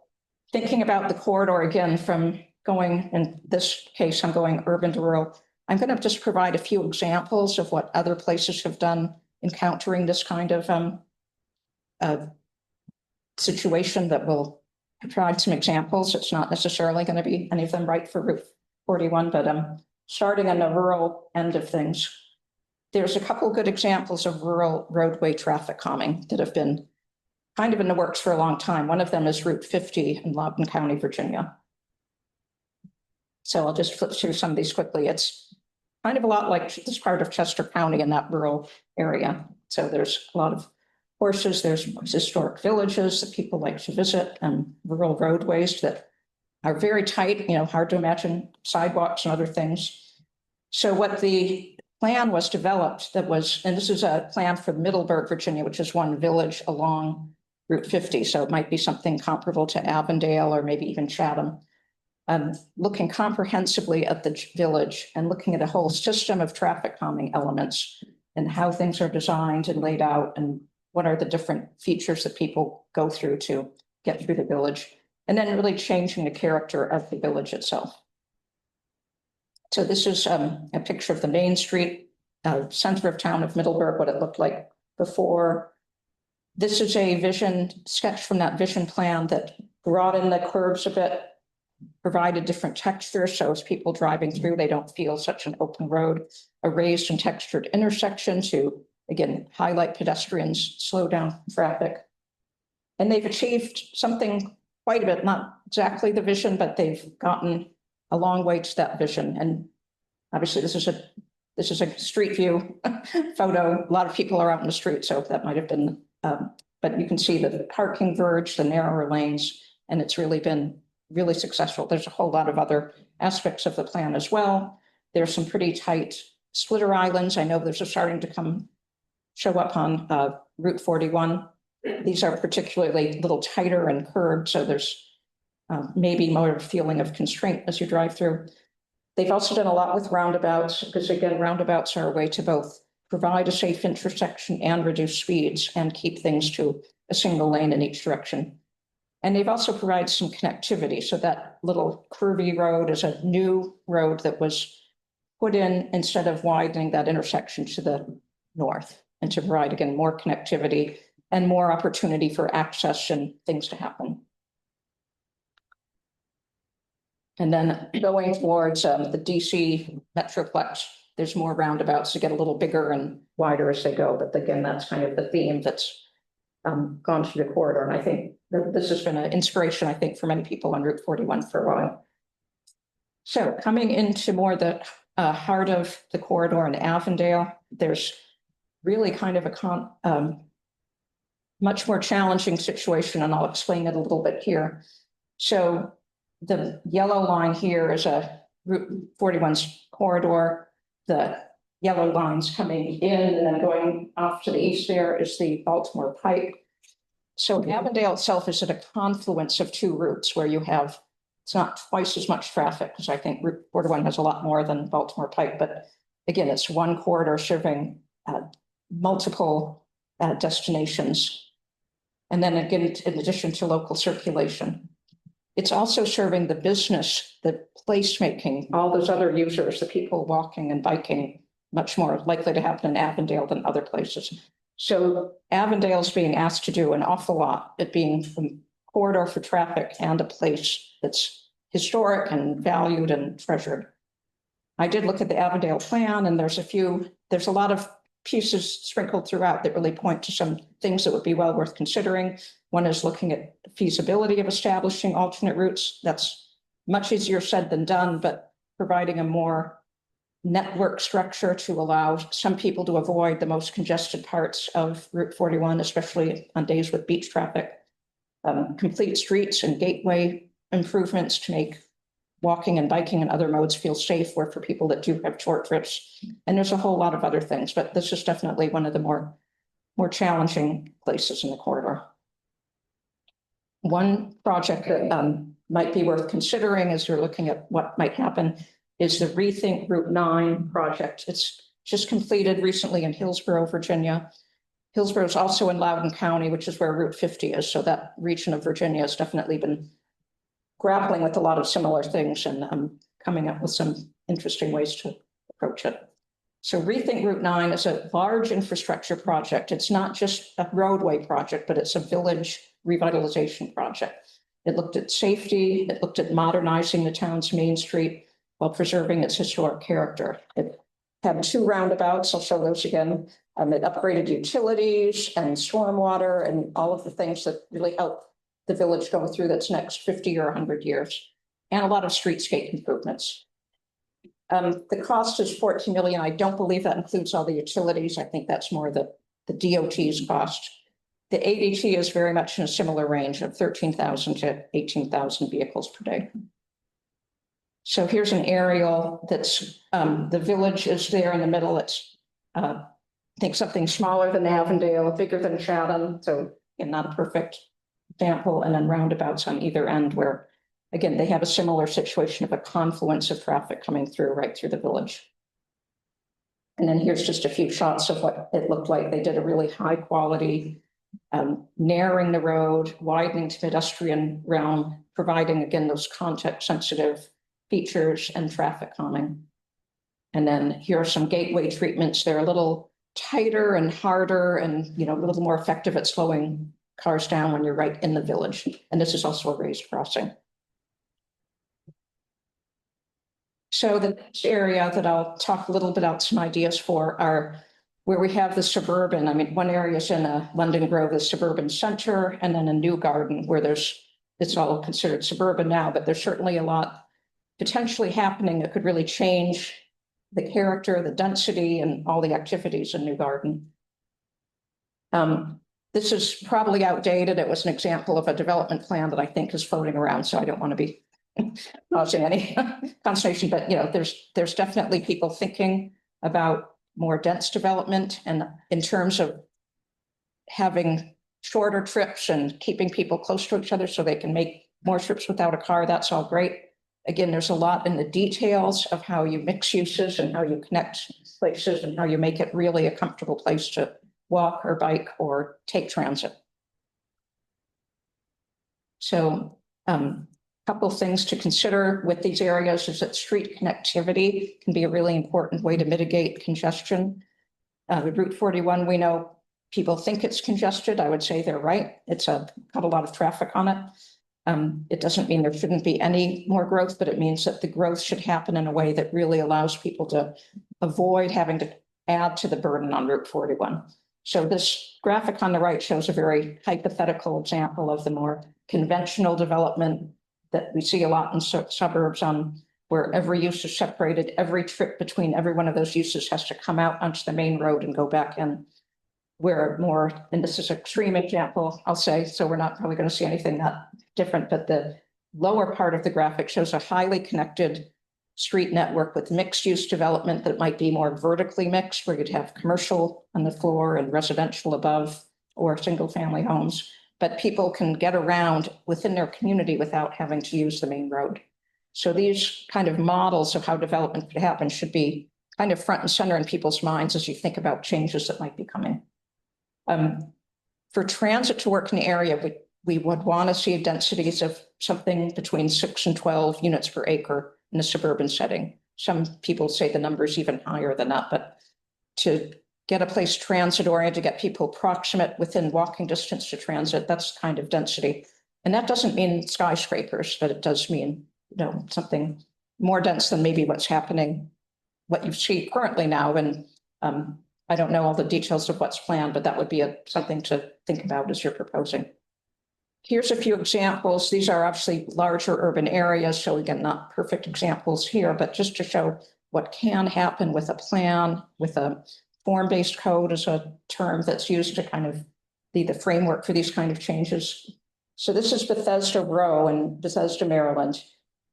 thinking about the corridor again, from going, in this case, I'm going urban to rural. I'm going to just provide a few examples of what other places have done encountering this kind of situation that will provide some examples. It's not necessarily going to be any of them right for Route 41, but starting on the rural end of things, there's a couple of good examples of rural roadway traffic calming that have been kind of in the works for a long time. One of them is Route 50 in Loudoun County, Virginia. So I'll just flip through some of these quickly. It's kind of a lot like this part of Chester County in that rural area. So there's a lot of horses, there's historic villages that people like to visit, and rural roadways that are very tight, hard to imagine sidewalks and other things. So what the plan was developed that was, and this is a plan for Middleburg, Virginia, which is one village along Route 50. So it might be something comparable to Avondale or maybe even Chatham. Looking comprehensively at the village and looking at a whole system of traffic calming elements and how things are designed and laid out and what are the different features that people go through to get through the village, and then really changing the character of the village itself. So this is a picture of the main street, center of town of Middleburg, what it looked like before. This is a vision sketch from that vision plan that brought in the curves a bit, provided different textures. So as people driving through, they don't feel such an open road, a raised and textured intersection to, again, highlight pedestrians, slow down traffic. And they've achieved something quite a bit, not exactly the vision, but they've gotten a long way to that vision. And obviously this is a street view photo. A lot of people are out in the street, so that might have been, but you can see the parking verge, the narrower lanes, and it's really been really successful. There's a whole lot of other aspects of the plan as well. There's some pretty tight splitter islands. I know there's starting to show up on Route 41. These are particularly a little tighter and curved, so there's maybe more of a feeling of constraint as you drive through. They've also done a lot with roundabouts, because again, roundabouts are a way to both provide a safe intersection and reduce speeds and keep things to a single lane in each direction. And they've also provided some connectivity. So that little curvy road is a new road that was put in instead of widening that intersection to the north, and to provide, again, more connectivity and more opportunity for access and things to happen. And then going towards the DC Metroplex, there's more roundabouts to get a little bigger and wider as they go. But again, that's kind of the theme that's gone through the corridor. And I think that this has been an inspiration, I think, for many people on Route 41 for a while. So coming into more the heart of the corridor in Avondale, there's really kind of a much more challenging situation, and I'll explain it a little bit here. So the yellow line here is a Route 41's corridor. The yellow lines coming in and then going off to the east there is the Baltimore Pike. So Avondale itself is at a confluence of two routes where you have, it's not twice as much traffic, because I think Route 41 has a lot more than Baltimore Pike, but again, it's one corridor serving multiple destinations. And then again, in addition to local circulation, it's also serving the business, the placemaking, all those other users, the people walking and biking, much more likely to happen in Avondale than other places. So Avondale's being asked to do an awful lot, it being a corridor for traffic and a place that's historic and valued and treasured. I did look at the Avondale plan, and there's a lot of pieces sprinkled throughout that really point to some things that would be well worth considering. One is looking at the feasibility of establishing alternate routes. That's much easier said than done, but providing a more network structure to allow some people to avoid the most congested parts of Route 41, especially on days with beach traffic. Complete streets and gateway improvements to make walking and biking and other modes feel safe, or for people that do have short trips. And there's a whole lot of other things, but this is definitely one of the more challenging places in the corridor. One project that might be worth considering as you're looking at what might happen is the Rethink Route 9 project. It's just completed recently in Hillsborough, Virginia. Hillsborough is also in Loudoun County, which is where Route 50 is. So that region of Virginia has definitely been grappling with a lot of similar things and coming up with some interesting ways to approach it. So Rethink Route 9 is a large infrastructure project. It's not just a roadway project, but it's a village revitalization project. It looked at safety. It looked at modernizing the town's main street while preserving its historic character. It had 2 roundabouts. I'll show those again. It upgraded utilities and stormwater and all of the things that really help the village go through its next 50 or 100 years, and a lot of streetscape improvements. The cost is 14 million. I don't believe that includes all the utilities. I think that's more the DOT's cost. The ADT is very much in a similar range of 13,000 to 18,000 vehicles per day. So here's an aerial that's, the village is there in the middle. It's, I think something smaller than Avondale, bigger than Chatham. So again, not a perfect example. And then roundabouts on either end where, again, they have a similar situation of a confluence of traffic coming through right through the village. And then here's just a few shots of what it looked like. They did a really high quality, narrowing the road, widening to pedestrian realm, providing, again, those context sensitive features and traffic calming. And then here are some gateway treatments. They're a little tighter and harder and, you know, a little more effective at slowing cars down when you're right in the village. And this is also a raised crossing. So the next area that I'll talk a little bit about some ideas for are where we have the suburban. I mean, one area is in London Grove, the suburban center, and then a New Garden where it's all considered suburban now, but there's certainly a lot potentially happening that could really change the character, the density, and all the activities in New Garden. This is probably outdated. It was an example of a development plan that I think is floating around, so I don't want to be causing any consternation, but you know, there's definitely people thinking about more dense development, and in terms of having shorter trips and keeping people close to each other so they can make more trips without a car, that's all great. Again, there's a lot in the details of how you mix uses and how you connect places and how you make it really a comfortable place to walk or bike or take transit. So couple of things to consider with these areas is that street connectivity can be a really important way to mitigate congestion. Route 41, we know people think it's congested. I would say they're right. It's got a lot of traffic on it. It doesn't mean there shouldn't be any more growth, but it means that the growth should happen in a way that really allows people to avoid having to add to the burden on Route 41. So this graphic on the right shows a very hypothetical example of the more conventional development that we see a lot in suburbs where every use is separated. Every trip between every one of those uses has to come out onto the main road and go back in. Where more, and this is an extreme example, I'll say, so we're not probably going to see anything that different, but the lower part of the graphic shows a highly connected street network with mixed use development that might be more vertically mixed, where you'd have commercial on the floor and residential above, or single family homes. But people can get around within their community without having to use the main road. So these kind of models of how development could happen should be kind of front and center in people's minds as you think about changes that might be coming. For transit to work in the area, we would want to see densities of something between 6 and 12 units per acre in a suburban setting. Some people say the number is even higher than that, but to get a place transit oriented, to get people proximate within walking distance to transit, that's kind of density. And that doesn't mean skyscrapers, but it does mean, you know, something more dense than maybe what's happening, what you see currently now. And I don't know all the details of what's planned, but that would be something to think about as you're proposing. Here's a few examples. These are obviously larger urban areas. So again, not perfect examples here, but just to show what can happen with a plan, with a form-based code is a term that's used to kind of be the framework for these kind of changes. So this is Bethesda Row in Bethesda, Maryland.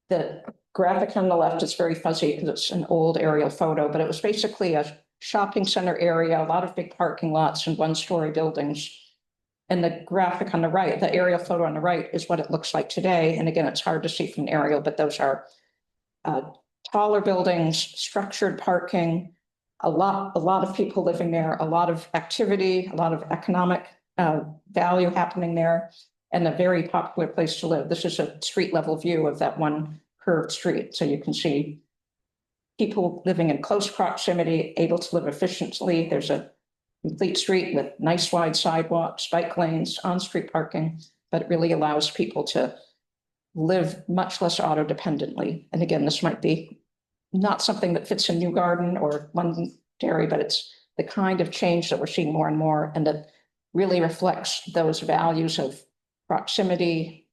The graphic on the left is very fuzzy because it's an old aerial photo, but it was basically a shopping center area, a lot of big parking lots and one-story buildings. And the graphic on the right, the aerial photo on the right, is what it looks like today. And again, it's hard to see from an aerial, but those are taller buildings, structured parking, a lot of people living there, a lot of activity, a lot of economic value happening there, and a very popular place to live. This is a street level view of that one curved street. So you can see people living in close proximity, able to live efficiently. There's a complete street with nice wide sidewalks, bike lanes, on-street parking, but it really allows people to live much less auto-dependently. And again, this might be not something that fits in New Garden or Londonderry, but it's the kind of change that we're seeing more and more, and that really reflects those values of proximity,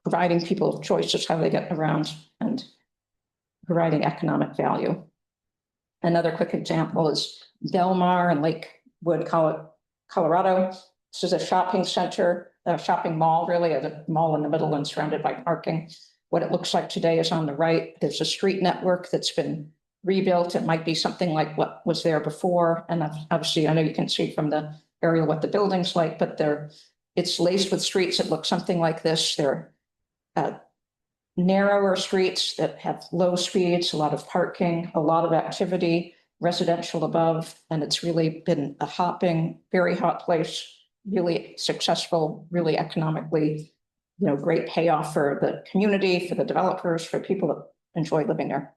providing people choices how they get around, and providing economic value. Another quick example is Del Mar and Lakewood, Colorado. This is a shopping center, a shopping mall, really, a mall in the middle and surrounded by parking. What it looks like today is on the right. There's a street network that's been rebuilt. It might be something like what was there before. And obviously, I know you can see from the aerial what the building's like, but it's laced with streets that look something like this. They're narrower streets that have low speeds, a lot of parking, a lot of activity, residential above, and it's really been a hopping, very hot place, really successful, really economically, great payoff for the community, for the developers, for people that enjoy living there.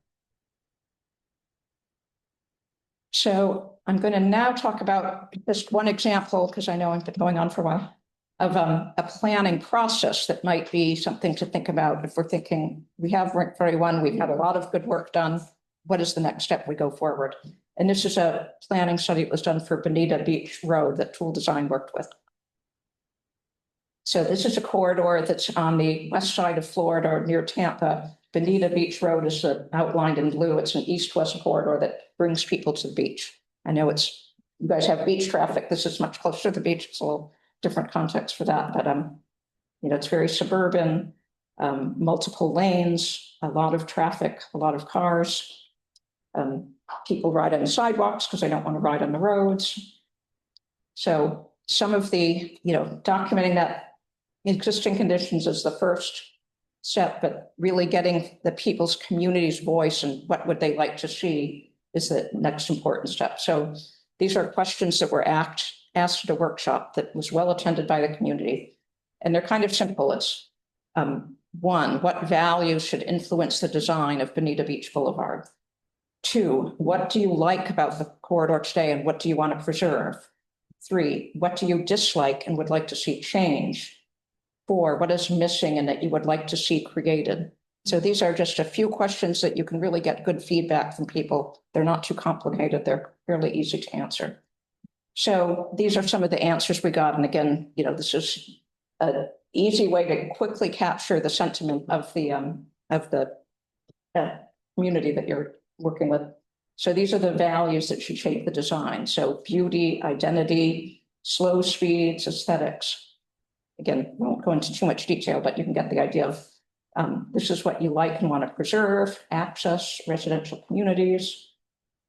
So I'm going to now talk about just one example, because I know I've been going on for a while, of a planning process that might be something to think about if we're thinking we have Rink 41, we've had a lot of good work done. What is the next step we go forward? And this is a planning study that was done for Bonita Beach Road that Toole Design worked with. So this is a corridor that's on the west side of Florida near Tampa. Bonita Beach Road is outlined in blue. It's an east-west corridor that brings people to the beach. I know you guys have beach traffic. This is much closer to the beach. It's a little different context for that, but it's very suburban, multiple lanes, a lot of traffic, a lot of cars. People ride on the sidewalks because they don't want to ride on the roads. So some of the, documenting that existing conditions is the first step, but really getting the people's community's voice and what would they like to see is the next important step. So these are questions that were asked at a workshop that was well attended by the community. And they're kind of simple. It's one, what values should influence the design of Bonita Beach Boulevard? Two, what do you like about the corridor today and what do you want to preserve? Three, what do you dislike and would like to see change? Four, what is missing and that you would like to see created? So these are just a few questions that you can really get good feedback from people. They're not too complicated. They're fairly easy to answer. So these are some of the answers we got. And again, this is an easy way to quickly capture the sentiment of the community that you're working with. So these are the values that should shape the design. So beauty, identity, slow speeds, aesthetics. Again, won't go into too much detail, but you can get the idea of this is what you like and want to preserve, access, residential communities,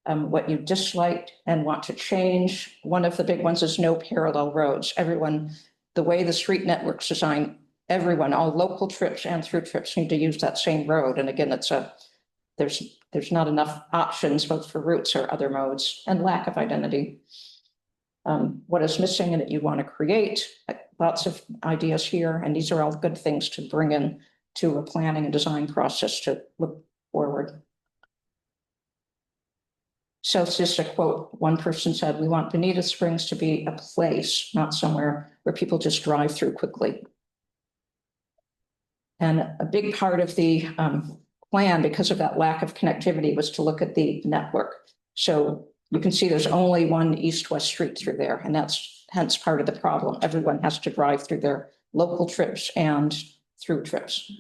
what you dislike and want to change. One of the big ones is no parallel roads. Everyone, the way the street network's designed, everyone, all local trips and through trips need to use that same road. And again, there's not enough options both for routes or other modes, and lack of identity. What is missing and that you want to create, lots of ideas here. And these are all good things to bring in to a planning and design process to look forward. So it's just a quote. One person said, we want Bonita Springs to be a place, not somewhere where people just drive through quickly. And a big part of the plan, because of that lack of connectivity, was to look at the network. So you can see there's only one east-west street through there, and that's hence part of the problem. Everyone has to drive through their local trips and through trips.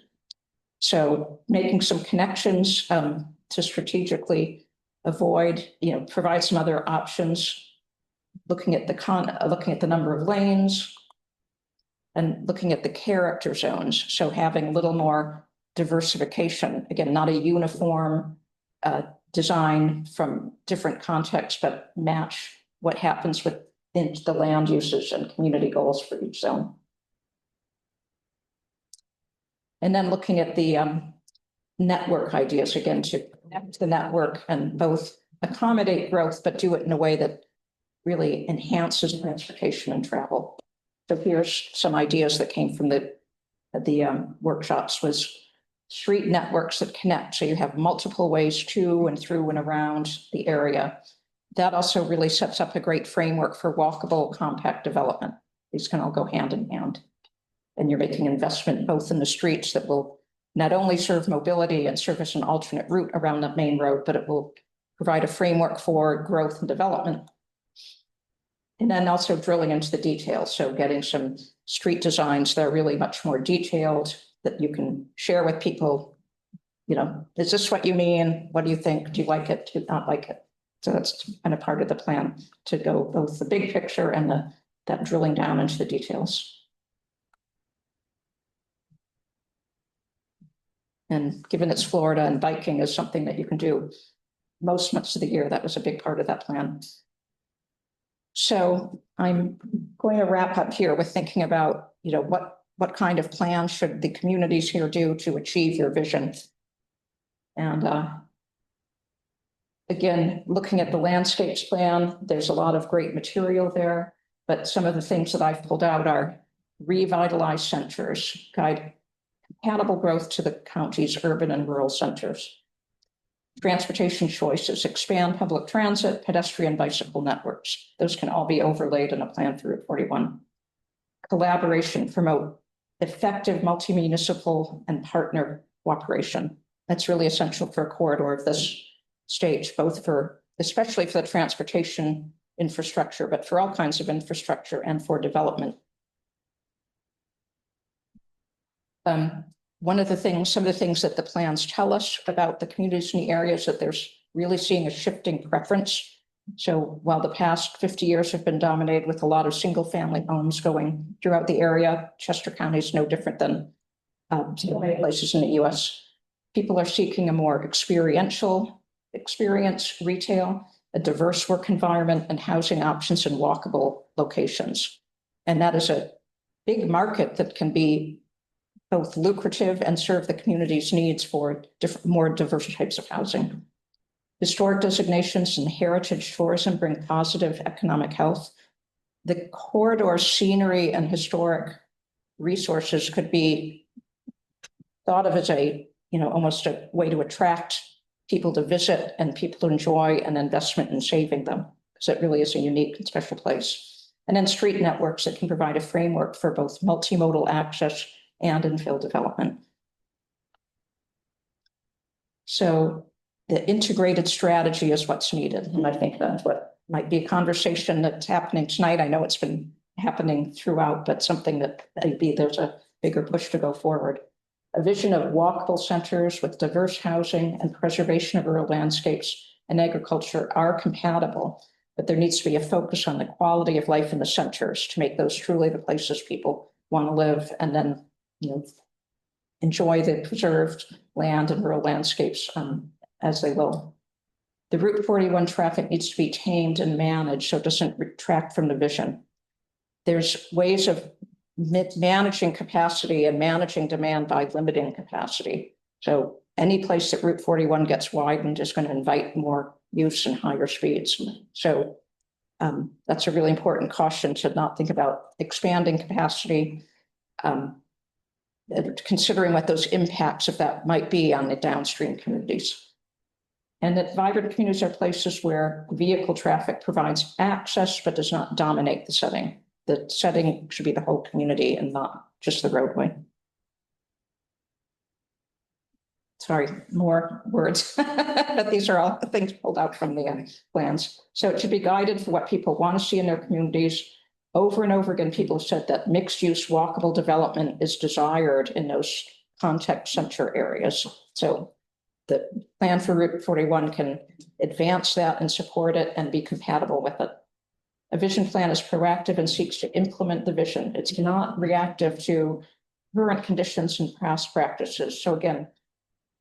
So making some connections to strategically avoid, provide some other options, looking at the number of lanes and looking at the character zones. So having a little more diversification, again, not a uniform design from different contexts, but match what happens within the land uses and community goals for each zone. And then looking at the network ideas, again, to connect the network and both accommodate growth, but do it in a way that really enhances transportation and travel. So here's some ideas that came from the workshops was street networks that connect. So you have multiple ways to and through and around the area. That also really sets up a great framework for walkable, compact development. These can all go hand in hand. And you're making investment both in the streets that will not only serve mobility and serve as an alternate route around the main road, but it will provide a framework for growth and development. And then also drilling into the details. So getting some street designs that are really much more detailed that you can share with people. You know, is this what you mean? What do you think? Do you like it? Do you not like it? So that's kind of part of the plan to go both the big picture and that drilling down into the details. And given it's Florida and biking is something that you can do most months of the year, that was a big part of that plan. So I'm going to wrap up here with thinking about, you know, what kind of plan should the communities here do to achieve your vision? And again, looking at the landscapes plan, there's a lot of great material there, but some of the things that I've pulled out are revitalize centers, guide compatible growth to the county's urban and rural centers. Transportation choices, expand public transit, pedestrian bicycle networks. Those can all be overlaid in a plan for Route 41. Collaboration, promote effective multi-municipal and partner cooperation. That's really essential for a corridor of this stage, both for, especially for the transportation infrastructure, but for all kinds of infrastructure and for development. Some of the things that the plans tell us about the communities in the areas that there's really seeing a shifting preference. So while the past 50 years have been dominated with a lot of single family homes going throughout the area, Chester County is no different than so many places in the US. People are seeking a more experiential experience, retail, a diverse work environment, and housing options in walkable locations. And that is a big market that can be both lucrative and serve the community's needs for more diverse types of housing. Historic designations and heritage tourism bring positive economic health. The corridor scenery and historic resources could be thought of as almost a way to attract people to visit and people to enjoy an investment in saving them, because it really is a unique and special place. And then street networks that can provide a framework for both multimodal access and infill development. So the integrated strategy is what's needed. And I think that's what might be a conversation that's happening tonight. I know it's been happening throughout, but something that maybe there's a bigger push to go forward. A vision of walkable centers with diverse housing and preservation of rural landscapes and agriculture are compatible, but there needs to be a focus on the quality of life in the centers to make those truly the places people want to live, and then enjoy the preserved land and rural landscapes as they will. The Route 41 traffic needs to be tamed and managed so it doesn't retract from the vision. There's ways of managing capacity and managing demand by limiting capacity. So any place that Route 41 gets widened is going to invite more use and higher speeds. So that's a really important caution to not think about expanding capacity, considering what those impacts of that might be on the downstream communities. And that vibrant communities are places where vehicle traffic provides access but does not dominate the setting. The setting should be the whole community and not just the roadway. Sorry, more words, but these are all the things pulled out from the plans. So it should be guided for what people want to see in their communities. Over and over again, people have said that mixed use walkable development is desired in those contact center areas. So the plan for Route 41 can advance that and support it and be compatible with it. A vision plan is proactive and seeks to implement the vision. It's not reactive to current conditions and past practices. So again,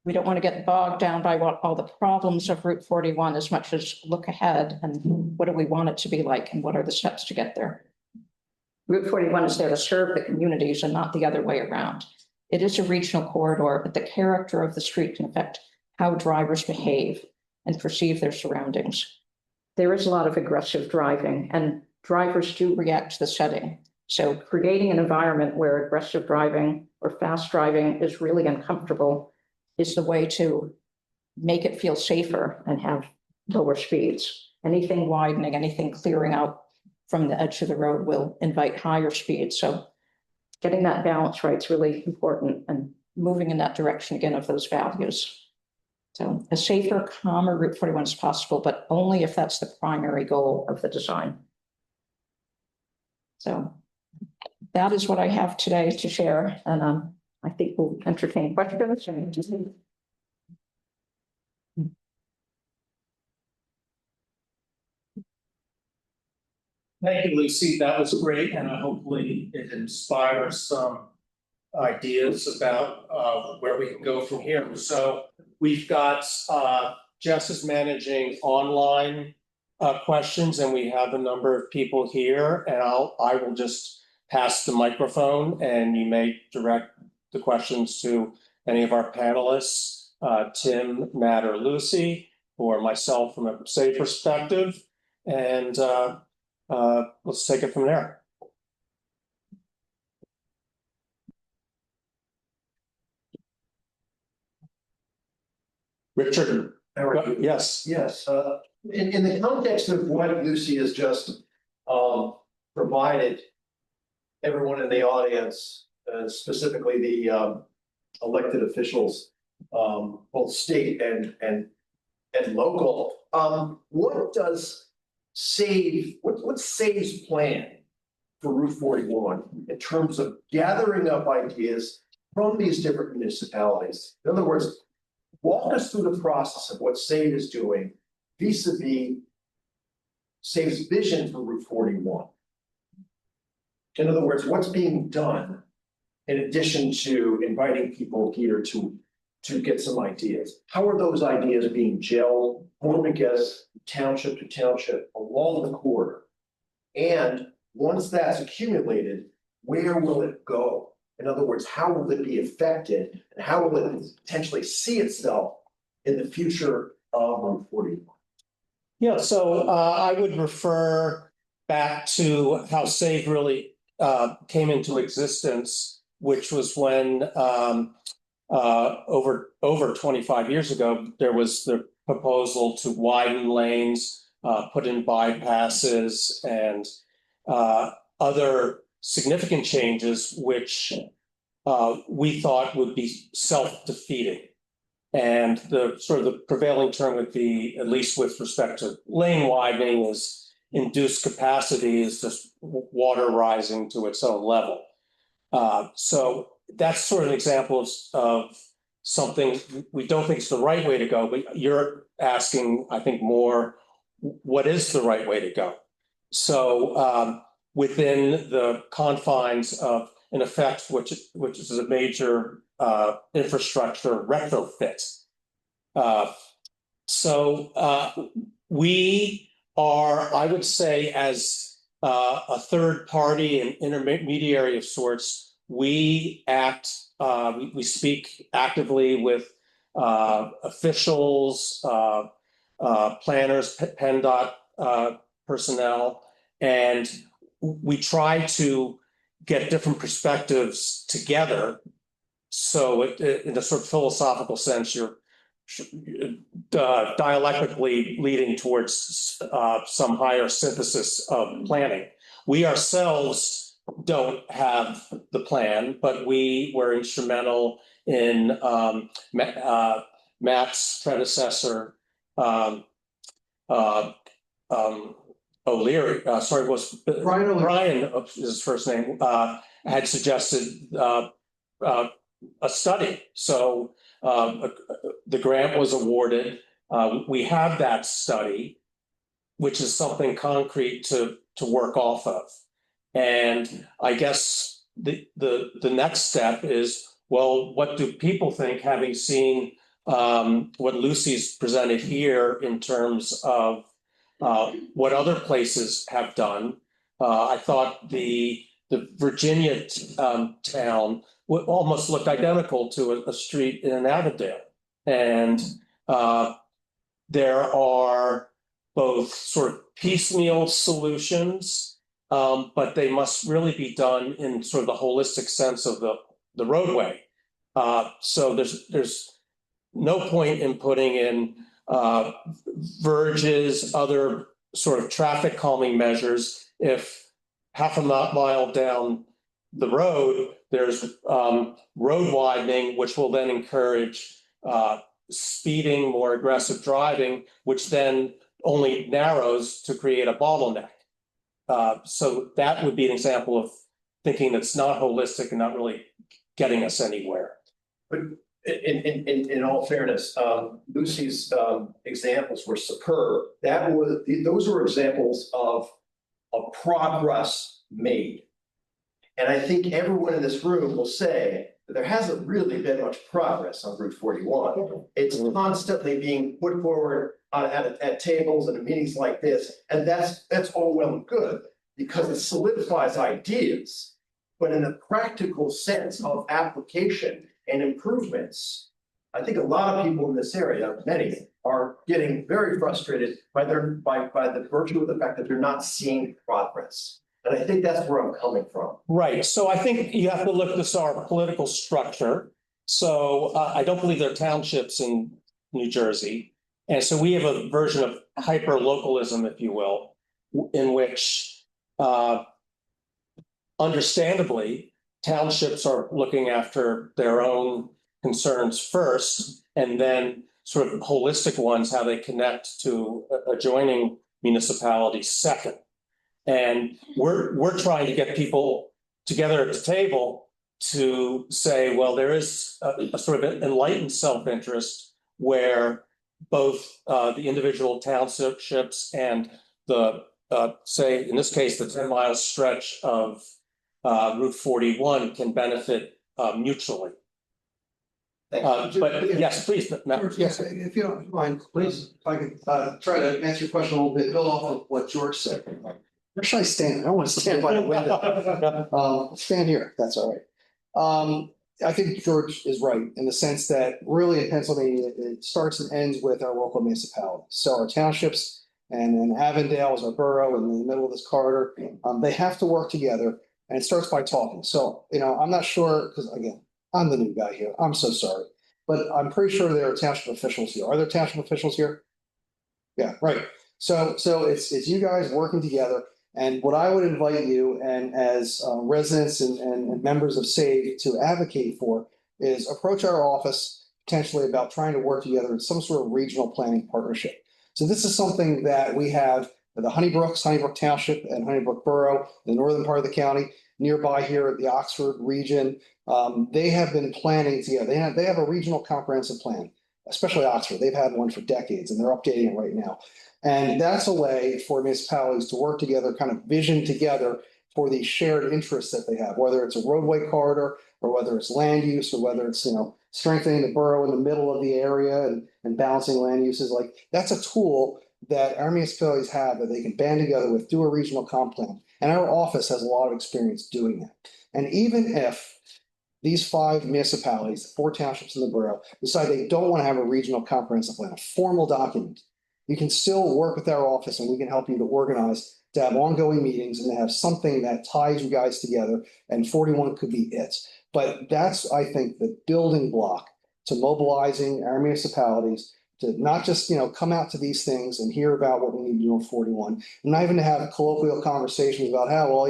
we don't want to get bogged down by what all the problems of Route 41 as much as look ahead and what do we want it to be like and what are the steps to get there. Route 41 is there to serve the communities and not the other way around. it is a regional corridor, but the character of the street can affect how drivers behave and perceive their surroundings. There is a lot of aggressive driving, and drivers do react to the setting. So creating an environment where aggressive driving or fast driving is really uncomfortable is the way to make it feel safer and have lower speeds. Anything widening, anything clearing out from the edge of the road will invite higher speeds. So getting that balance right is really important, and moving in that direction again of those values. So a safer, calmer Route 41 is possible, but only if that's the primary goal of the design. So that is what I have today to share, and I think we'll entertain questions. Thank you, Lucy. That was great, and hopefully it inspires some ideas about where we can go from here. So we've got Jess is managing online questions, and we have a number of people here, and I will just pass the microphone, and you may direct the questions to any of our panelists, Tim, Matt, or Lucy, or myself from a S.A.V.E. perspective, and let's take it from there. Richard, yes. Yes, in the context of what Lucy has just provided everyone in the audience, specifically the elected officials, both state and local, what does S.A.V.E., what's S.A.V.E.'s plan for Route 41 in terms of gathering up ideas from these different municipalities? In other words, walk us through the process of what S.A.V.E. is doing vis-a-vis S.A.V.E.'s vision for Route 41. In other words, what's being done in addition to inviting people here to get some ideas? How are those ideas being gelled, formed together, township to township, along the corridor? And once that's accumulated, where will it go? In other words, how will it be affected, and how will it potentially see itself in the future of Route 41? Yeah, so I would refer back to how S.A.V.E. really came into existence, which was when over 25 years ago, there was the proposal to widen lanes, put in bypasses, and other significant changes, which we thought would be self-defeating. And the sort of the prevailing term would be, at least with respect to lane widening, is induced capacity is just water rising to its own level. So that's sort of an example of something we don't think is the right way to go, but you're asking, I think, more, what is the right way to go? So within the confines of, in effect, which is a major infrastructure retrofit. So we are, I would say, as a third party and intermediary of sorts, we act, we speak actively with officials, planners, PennDOT personnel, and we try to get different perspectives together. So in a sort of philosophical sense, you're dialectically leading towards some higher synthesis of planning. We ourselves don't have the plan, but we were instrumental in Matt's predecessor, O'Leary, was Brian is his first name, had suggested a study. So the grant was awarded. We have that study, which is something concrete to work off of. And I guess the next step is, well, what do people think, having seen what Lucy's presented here in terms of what other places have done? I thought the Virginia town would almost looked identical to a street in Avondale. And there are both sort of piecemeal solutions, but they must really be done in sort of the holistic sense of the roadway. So there's no point in putting in verges, other sort of traffic calming measures if half a mile down the road there's road widening, which will then encourage speeding, more aggressive driving, which then only narrows to create a bottleneck. So that would be an example of thinking that's not holistic and not really getting us anywhere. But in all fairness, Lucy's examples were superb. Those were examples of progress made. And I think everyone in this room will say that there hasn't really been much progress on Route 41. It's constantly being put forward at tables and meetings like this. And that's all well and good because it solidifies ideas. But in a practical sense of application and improvements, I think a lot of people in this area, many, are getting very frustrated by the virtue of the fact that they're not seeing progress. And I think that's where I'm coming from. Right. So I think you have to look at this our political structure. So I don't believe there are townships in New Jersey. And so we have a version of hyper-localism, if you will, in which understandably townships are looking after their own concerns first, and then sort of holistic ones, how they connect to adjoining municipalities second. And we're trying to get people together at the table to say, well, there is a sort of enlightened self-interest where both the individual townships and the, say, in this case, the 10-mile stretch of Route 41 can benefit mutually. But yes, please, Matt. Yes, if you don't mind, please, if I could try to answer your question a little bit, build off of what George said. Where should I stand? I don't want to stand by the window. Stand here, if that's all right. I think George is right in the sense that really in Pennsylvania, it starts and ends with our local municipalities. So our townships and then Avondale is our borough in the middle of this corridor. They have to work together, and it starts by talking. So, I'm not sure, because again, I'm the new guy here. I'm so sorry. But I'm pretty sure there are township officials here. Are there township officials here? Yeah, right. So it's you guys working together. And what I would invite you and as residents and members of S.A.V.E. to advocate for is approach our office potentially about trying to work together in some sort of regional planning partnership. So this is something that we have the Honeybrook Township and Honeybrook Borough, the northern part of the county, nearby here at the Oxford region. They have been planning together. They have a regional comprehensive plan, especially Oxford. They've had one for decades and they're updating it right now. And that's a way for municipalities to work together, kind of vision together for the shared interests that they have, whether it's a roadway corridor or whether it's land use or whether it's, strengthening the borough in the middle of the area and balancing land uses. Like that's a tool that our municipalities have that they can band together with, do a regional comp plan. And our office has a lot of experience doing that. And even if these 5 municipalities, 4 townships in the borough, decide they don't want to have a regional comprehensive plan, a formal document, you can still work with our office and we can help you to organize, to have ongoing meetings and to have something that ties you guys together. And 41 could be it. But that's, I think, the building block to mobilizing our municipalities to not just, come out to these things and hear about what we need to do in 41, and not even to have colloquial conversations about how, well,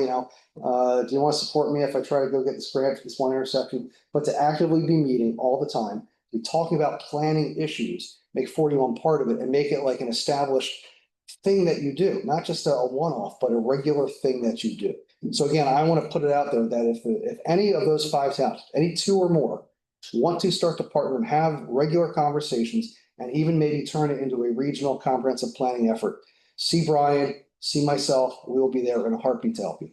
do you want to support me if I try to go get this grant for this one intersection, but to actively be meeting all the time, be talking about planning issues, make 41 part of it and make it like an established thing that you do, not just a one-off, but a regular thing that you do. So again, I want to put it out there that if any of those 5 towns, any 2 or more, want to start to partner and have regular conversations and even maybe turn it into a regional comprehensive planning effort, see Brian, see myself, we will be there in a heartbeat to help you.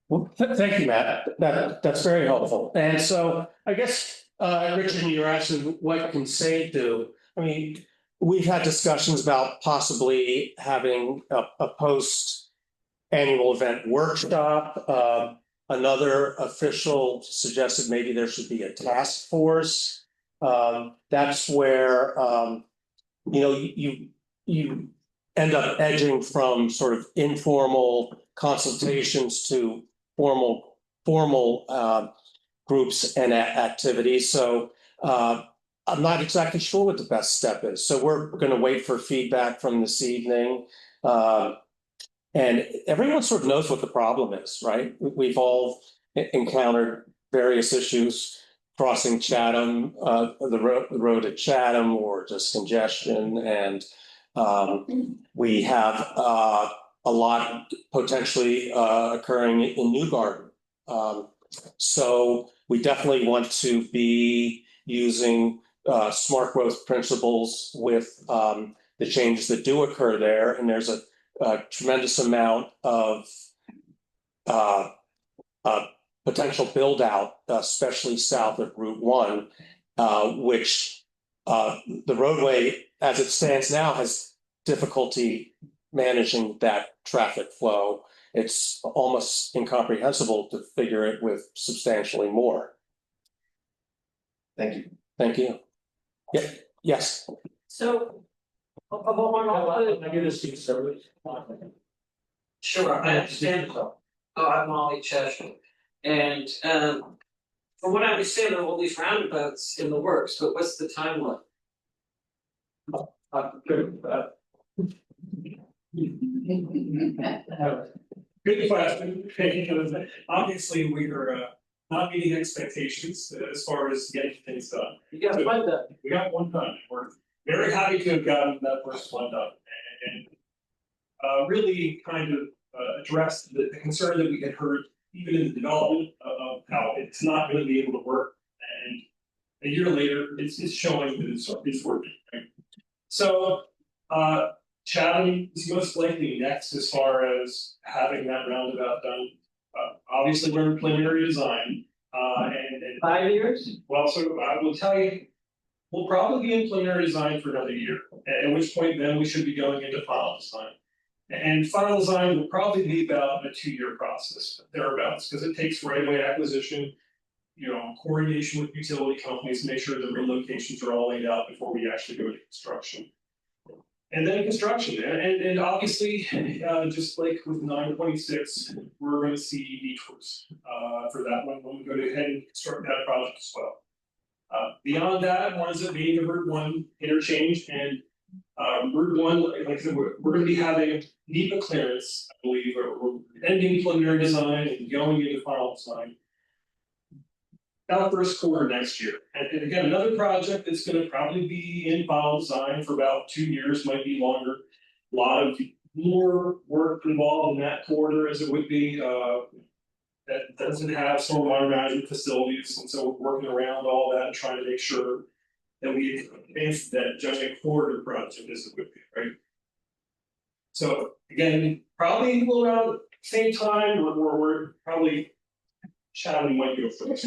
Well, thank you, Matt. That's very helpful. And so I guess, Richard, you're asking what can S.A.V.E. do? I mean, we've had discussions about possibly having a post-annual event workshop. Another official suggested maybe there should be a task force. That's where, you end up edging from sort of informal consultations to formal groups and activities. So I'm not exactly sure what the best step is. So we're going to wait for feedback from this evening. And everyone sort of knows what the problem is, right? We've all encountered various issues crossing Chatham, the road at Chatham, or just congestion. And we have a lot potentially occurring in New Garden. So we definitely want to be using smart growth principles with the changes that do occur there. And there's a tremendous amount of potential build out, especially south of Route 1, which the roadway as it stands now has difficulty managing that traffic flow. It's almost incomprehensible to figure it with substantially more. Thank you. Thank you. Yeah, yes. So, I get this to you, sir. Sure, I understand. I'm Molly Cheshire. And from what I understand, there are all these roundabouts in the works, but what's the timeline? Good question. Obviously, we are not meeting expectations as far as getting things done. You gotta find that. We got one done. We're very happy to have gotten that first one done, and really kind of addressed the concern that we had heard even in the development of how it's not going to be able to work. And a year later, it's showing that it's working. Right? So Chatham is most likely next as far as having that roundabout done. Obviously, we're in preliminary design. And 5 years? well, so I will tell you, we'll probably be in preliminary design for another year, at which point then we should be going into final design. And final design will probably be about a 2-year process, thereabouts, because it takes right-of-way acquisition, coordination with utility companies, make sure the relocations are all laid out before we actually go to construction. And then construction, and obviously, just like with 926, we're going to see detours for that one when we go ahead and construct that project as well. Beyond that, one is it being a Route 1 interchange, and Route 1, like I said, we're going to be having NEPA clearance, I believe, or we're ending preliminary design and going into final design. About first quarter next year. And again, another project that's going to probably be in final design for about 2 years, might be longer. A lot of more work involved in that corridor as it would be. That doesn't have stormwater management facilities, and so we're working around all that and trying to make sure that we advance that giant corridor project as it would be, right? So again, probably around the same time, we're probably Chatham might go first.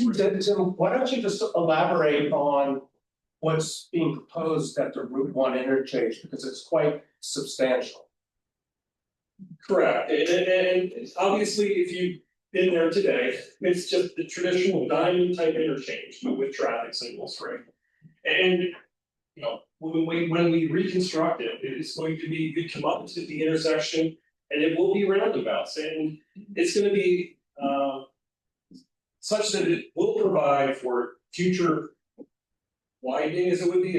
So why don't you just elaborate on what's being proposed at the Route 1 interchange, because it's quite substantial. Correct, and obviously, if you've been there today, it's just the traditional diamond type interchange with traffic signals, right? And when we reconstruct it, it's going to be, you come up to the intersection, and it will be roundabouts, and it's going to be such that it will provide for future widening, as it would be,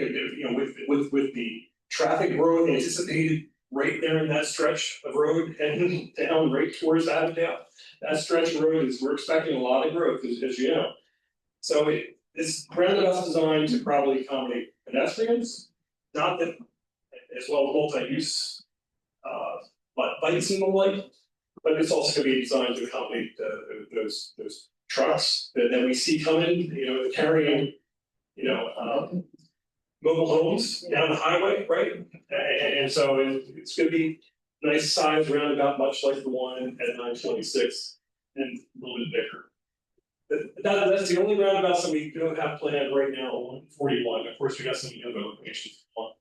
with the traffic growth anticipated right there in that stretch of road heading down right towards Avondale. That stretch of road we're expecting a lot of growth, as you know. So this roundabout designed to probably accommodate pedestrians, not that, as well as multi-use, lights and the like, but it's also going to be designed to accommodate those trucks that we see coming, carrying, mobile homes down the highway, right? And so it's going to be nice size roundabout, much like the one at 926, and a little bit bigger. That's the only roundabouts that we don't have planned right now on 41. Of course, we got some other locations on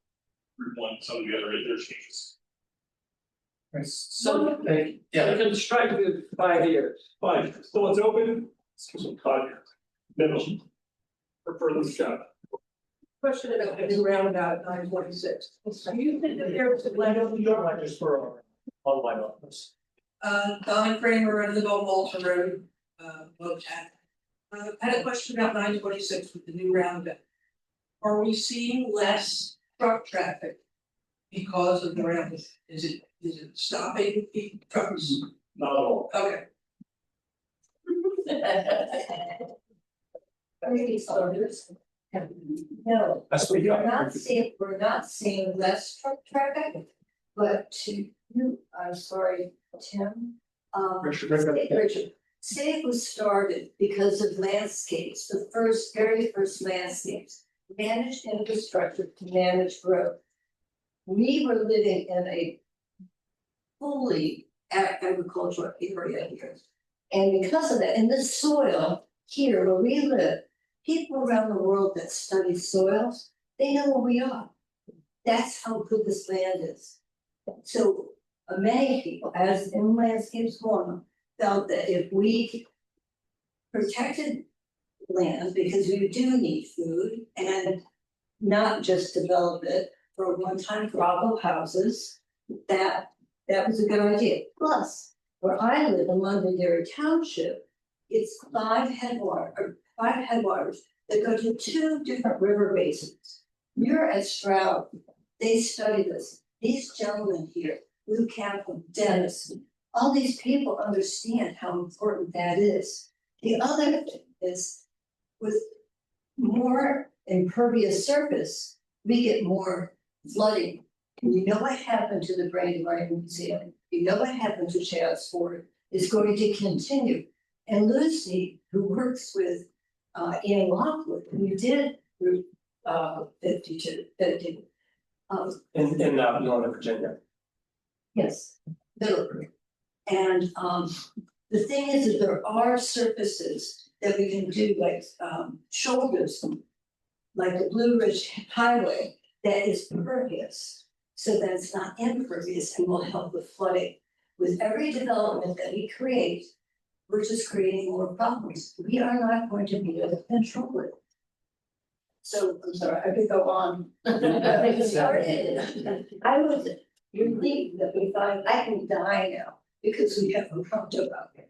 Route 1, some of the other interchanges. So, Yeah, constructed 5 years. Fine, so it's open, excuse me, 5 years. Minimum. For further discussion. Question about the new roundabout 946. Do you think that there was a letter of your just for our online office. Don Kramer and Live on Walter Road, Motown. I had a question about 926 with the new roundabout. Are we seeing less truck traffic because of the roundabout? Is it stopping the trucks? Not at all. Okay. No, That's what we got. we're not seeing less truck traffic, but to you, I'm sorry, Tim. Richard. Richard, S.A.V.E. was started because of landscapes, the very first landscapes, managed infrastructure to manage growth. We were living in a fully agricultural area here. And because of that, in the soil here where we live, people around the world that study soils, they know where we are. That's how good this land is. So many people, as in landscapes forum, felt that if we protected land, because we do need food and not just develop it for one-time crop of houses, that was a good idea. Plus, where I live in Londonderry Township, it's 5 headwaters that go to 2 different river basins. You're at S.A.V.E., they study this. These gentlemen here, Lou Kaplan, Dennis, all these people understand how important that is. The other thing is, with more impervious surface, we get more flooding. You know what happened to the Brandywine Museum? You know what happened to Chad's Ford is going to continue. And Lucy, who works with Ian Lockwood, who did Route 52, In Northern Virginia. yes, Middlebury. And the thing is that there are surfaces that we can do, like shoulders, like the Blue Ridge Highway, that is pervious. So that it's not impervious and will help with flooding. With every development that we create, we're just creating more problems. We are not going to be able to control it. So I'm sorry, I could go on. I was relieved that we thought I can die now because we haven't talked about it.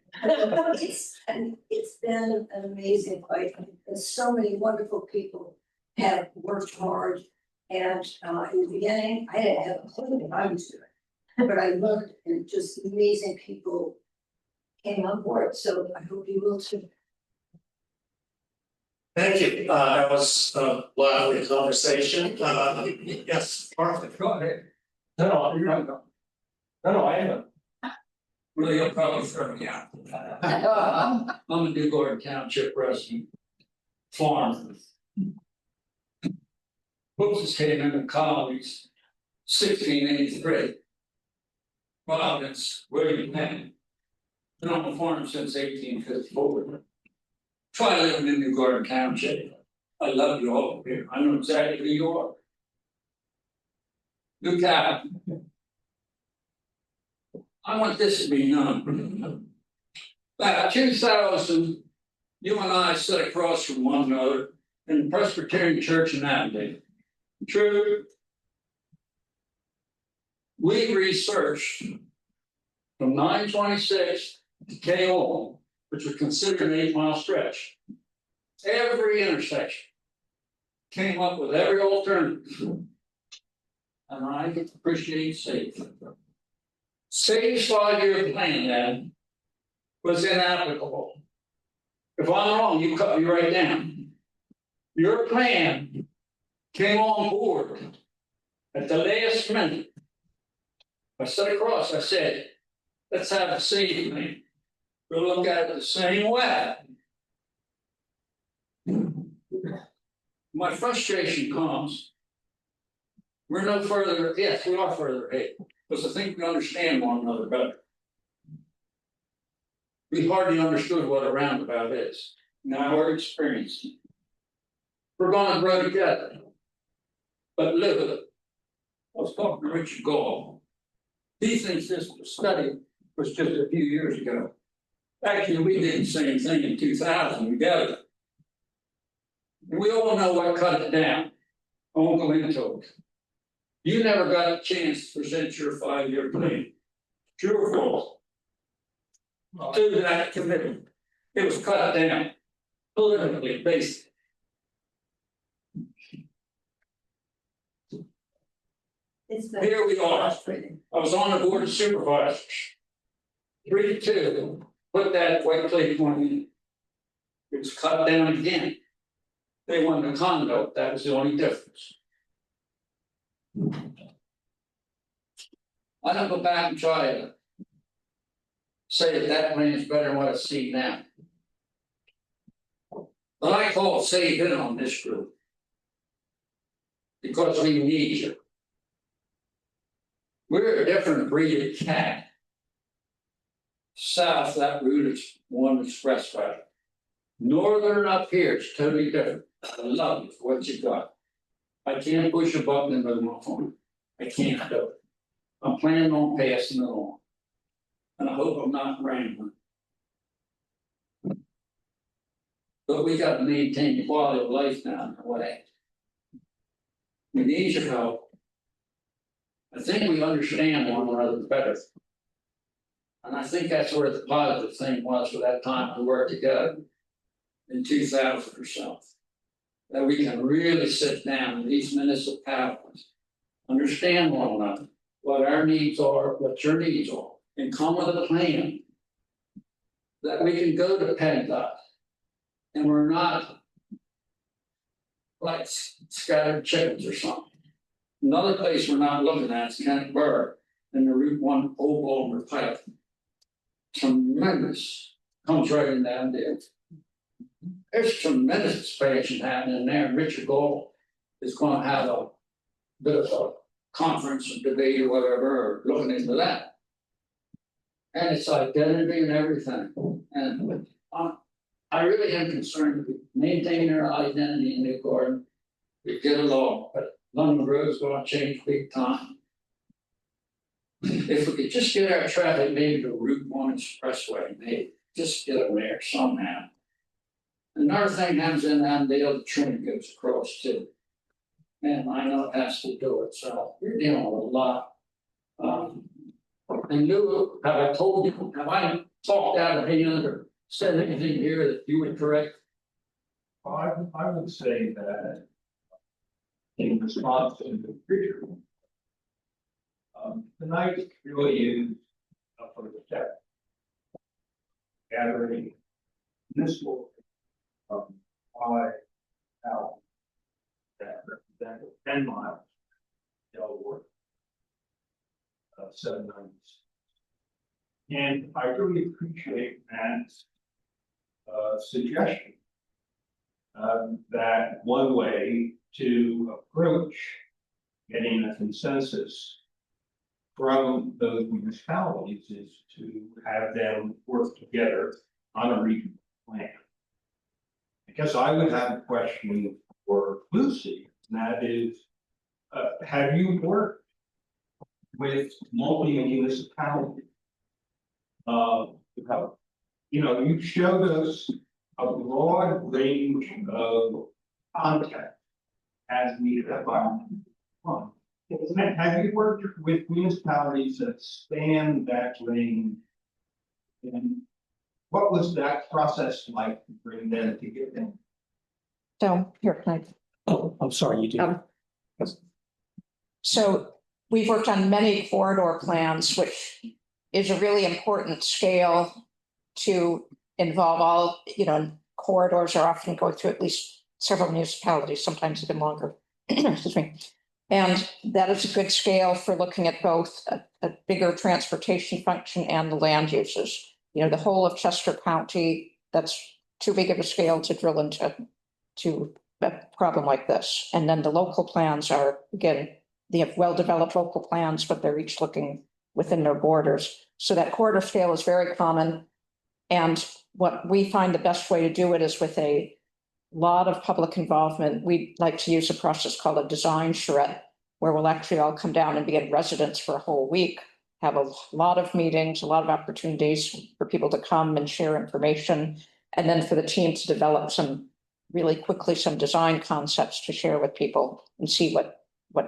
It's been an amazing fight. And so many wonderful people have worked hard. And in the beginning, I didn't have a clue what I was doing, but I learned, and just amazing people came on board. So I hope you will too. Thank you. That was a lively conversation. Yes, Martha. Go ahead. No, you're right. No, I haven't. Well, you'll probably throw me out. I'm a New Gordon Township resident. Farm. Books came into colonies 1683. Providence, William Penn. Been on the farm since 1854. Try living in New Gordon Township. I love you all here. I know exactly who you are. New Cap. I want this to be known. Back 2000, you and I sat across from one another in the Presbyterian Church in Abilene. True. We researched from 926 to KO, which was considered an 8-mile stretch. Every intersection came up with every alternative. And I appreciate S.A.V.E. S.A.V.E.'s 5-year plan then was inapplicable. If I'm wrong, you cut me right down. Your plan came on board at the last minute. I sat across, I said, let's have a S.A.V.E. plan. We'll look at it the same way. My frustration comes, we're no further, yes, we are further ahead, because I think we understand one another better. We hardly understood what a roundabout is. Now we're experiencing it. We're going to grow together. But look, I was talking to Richard Gall. he thinks this study was just a few years ago. Actually, we did the same thing in 2000 together. We all know what cut it down. I won't go into it. You never got a chance to present your 5-year plan. True or false? To that committee. It was cut down. Politically based. Here we are. I was on the board of supervisors. 3-2, put that White Clay one in. It was cut down again. They wanted a condo, that was the only difference. I don't go back and try to say that plan is better than what I see now. But I call S.A.V.E. in on this group. Because we need you. We're a different breed of cat. South, that route is one expressway. Northern up here is totally different. I love you for what you got. I can't push a button and move my phone. I can't do it. I'm planning on passing it on. And I hope I'm not rambling. But we got to maintain the quality of life now in a way. We need your help. I think we understand one another better. And I think that's where the positive thing was for that time to work together in 2000 or so. That we can really sit down in these municipalities, understand one another, what our needs are, what your needs are, and come with a plan that we can go to PennDOT. And we're not like scattered chickens or something. Another place we're not looking at is Kennettsburg and the Route 1 Oklahoma Pike. Tremendous, comes right in down there. There's tremendous expansion happening there. And Richard Gold is going to have a bit of a conference or debate or whatever, or looking into that. And it's identity and everything. And I really am concerned with maintaining our identity in New Garden. We get along, but London Road's going to change big time. If we could just get our traffic maybe to Route 1 Expressway, maybe just get them there somehow. Another thing happens in Allendale, the train goes across too. And I know it has to do it, so you're dealing with a lot. And Lou, have I told you, have I talked out of hand or said anything here that you would correct? I would say that in response to the preacher, tonight really is a first step. Gathering this book from 5 out that represent 10 miles Delaware, 790. And I really appreciate Matt's suggestion that one way to approach getting a consensus from those municipalities is to have them work together on a regional plan. I guess I would have a question for Lucy, and that is, have you worked with multi-municipalities? You showed us a broad range of content as we have on. Have you worked with municipalities that span that range? And what was that process like to bring them together? So here, can I? Oh, I'm sorry, you do. So we've worked on many corridor plans, which is a really important scale to involve all, corridors are often going through at least several municipalities, sometimes even longer. Excuse me. And that is a good scale for looking at both a bigger transportation function and the land uses. The whole of Chester County, that's too big of a scale to drill into a problem like this. And then the local plans are, again, they have well-developed local plans, but they're each looking within their borders. So that corridor scale is very common. And what we find the best way to do it is with a lot of public involvement. We like to use a process called a design charrette, where we'll actually all come down and be in residence for a whole week, have a lot of meetings, a lot of opportunities for people to come and share information. And then for the team to develop some really quickly, some design concepts to share with people and see what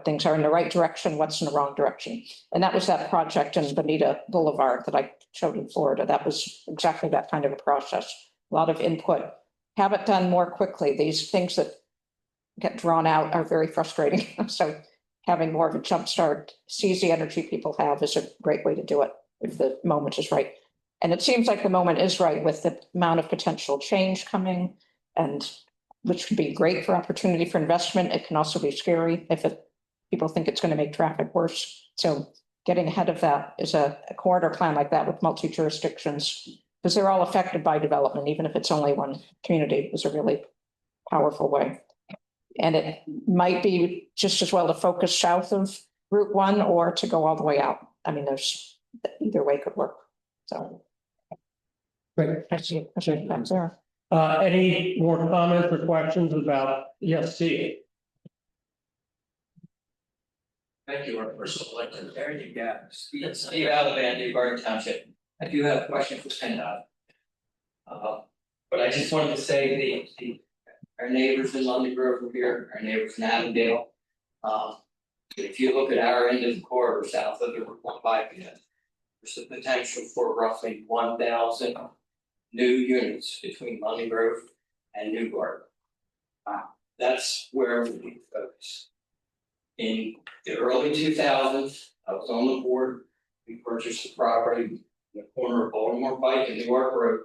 things are in the right direction, what's in the wrong direction. And that was that project in Bonita Boulevard that I showed in Florida. That was exactly that kind of a process. A lot of input. Have it done more quickly. These things that get drawn out are very frustrating. So having more of a jump start, seize the energy people have is a great way to do it if the moment is right. And it seems like the moment is right with the amount of potential change coming, and which can be great for opportunity for investment. It can also be scary if people think it's going to make traffic worse. So getting ahead of that is a corridor plan like that with multi-jurisdictions, because they're all affected by development, even if it's only one community, is a really powerful way. And it might be just as well to focus south of Route 1 or to go all the way out. I mean, there's either way could work. So. Great. I see back there. Any more comments or questions about ESC? Thank you, our first elected. There you go. Steve Alabama, New Garden Township. I do have a question for PennDOT. But I just wanted to say our neighbors in London Grove are here, our neighbors in Avondale. If you look at our end of the corridor south of the Route 1 bypass, there's the potential for roughly 1,000 new units between London Grove and New Garden. That's where we need to focus. In the early 2000s, I was on the board. We purchased the property in the corner of Baltimore Pike and New York Road.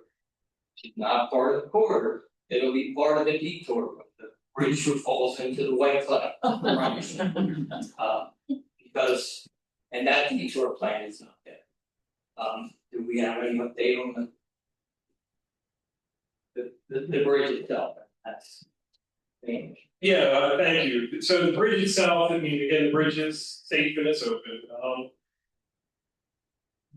It's not part of the corridor. It'll be part of the detour. The bridge falls into the White Cloud. Because, and that detour plan is not there. Do we have any update on the bridge itself? That's changed. Yeah, thank you. So the bridge itself, I mean, again, the bridge is safe and it's open.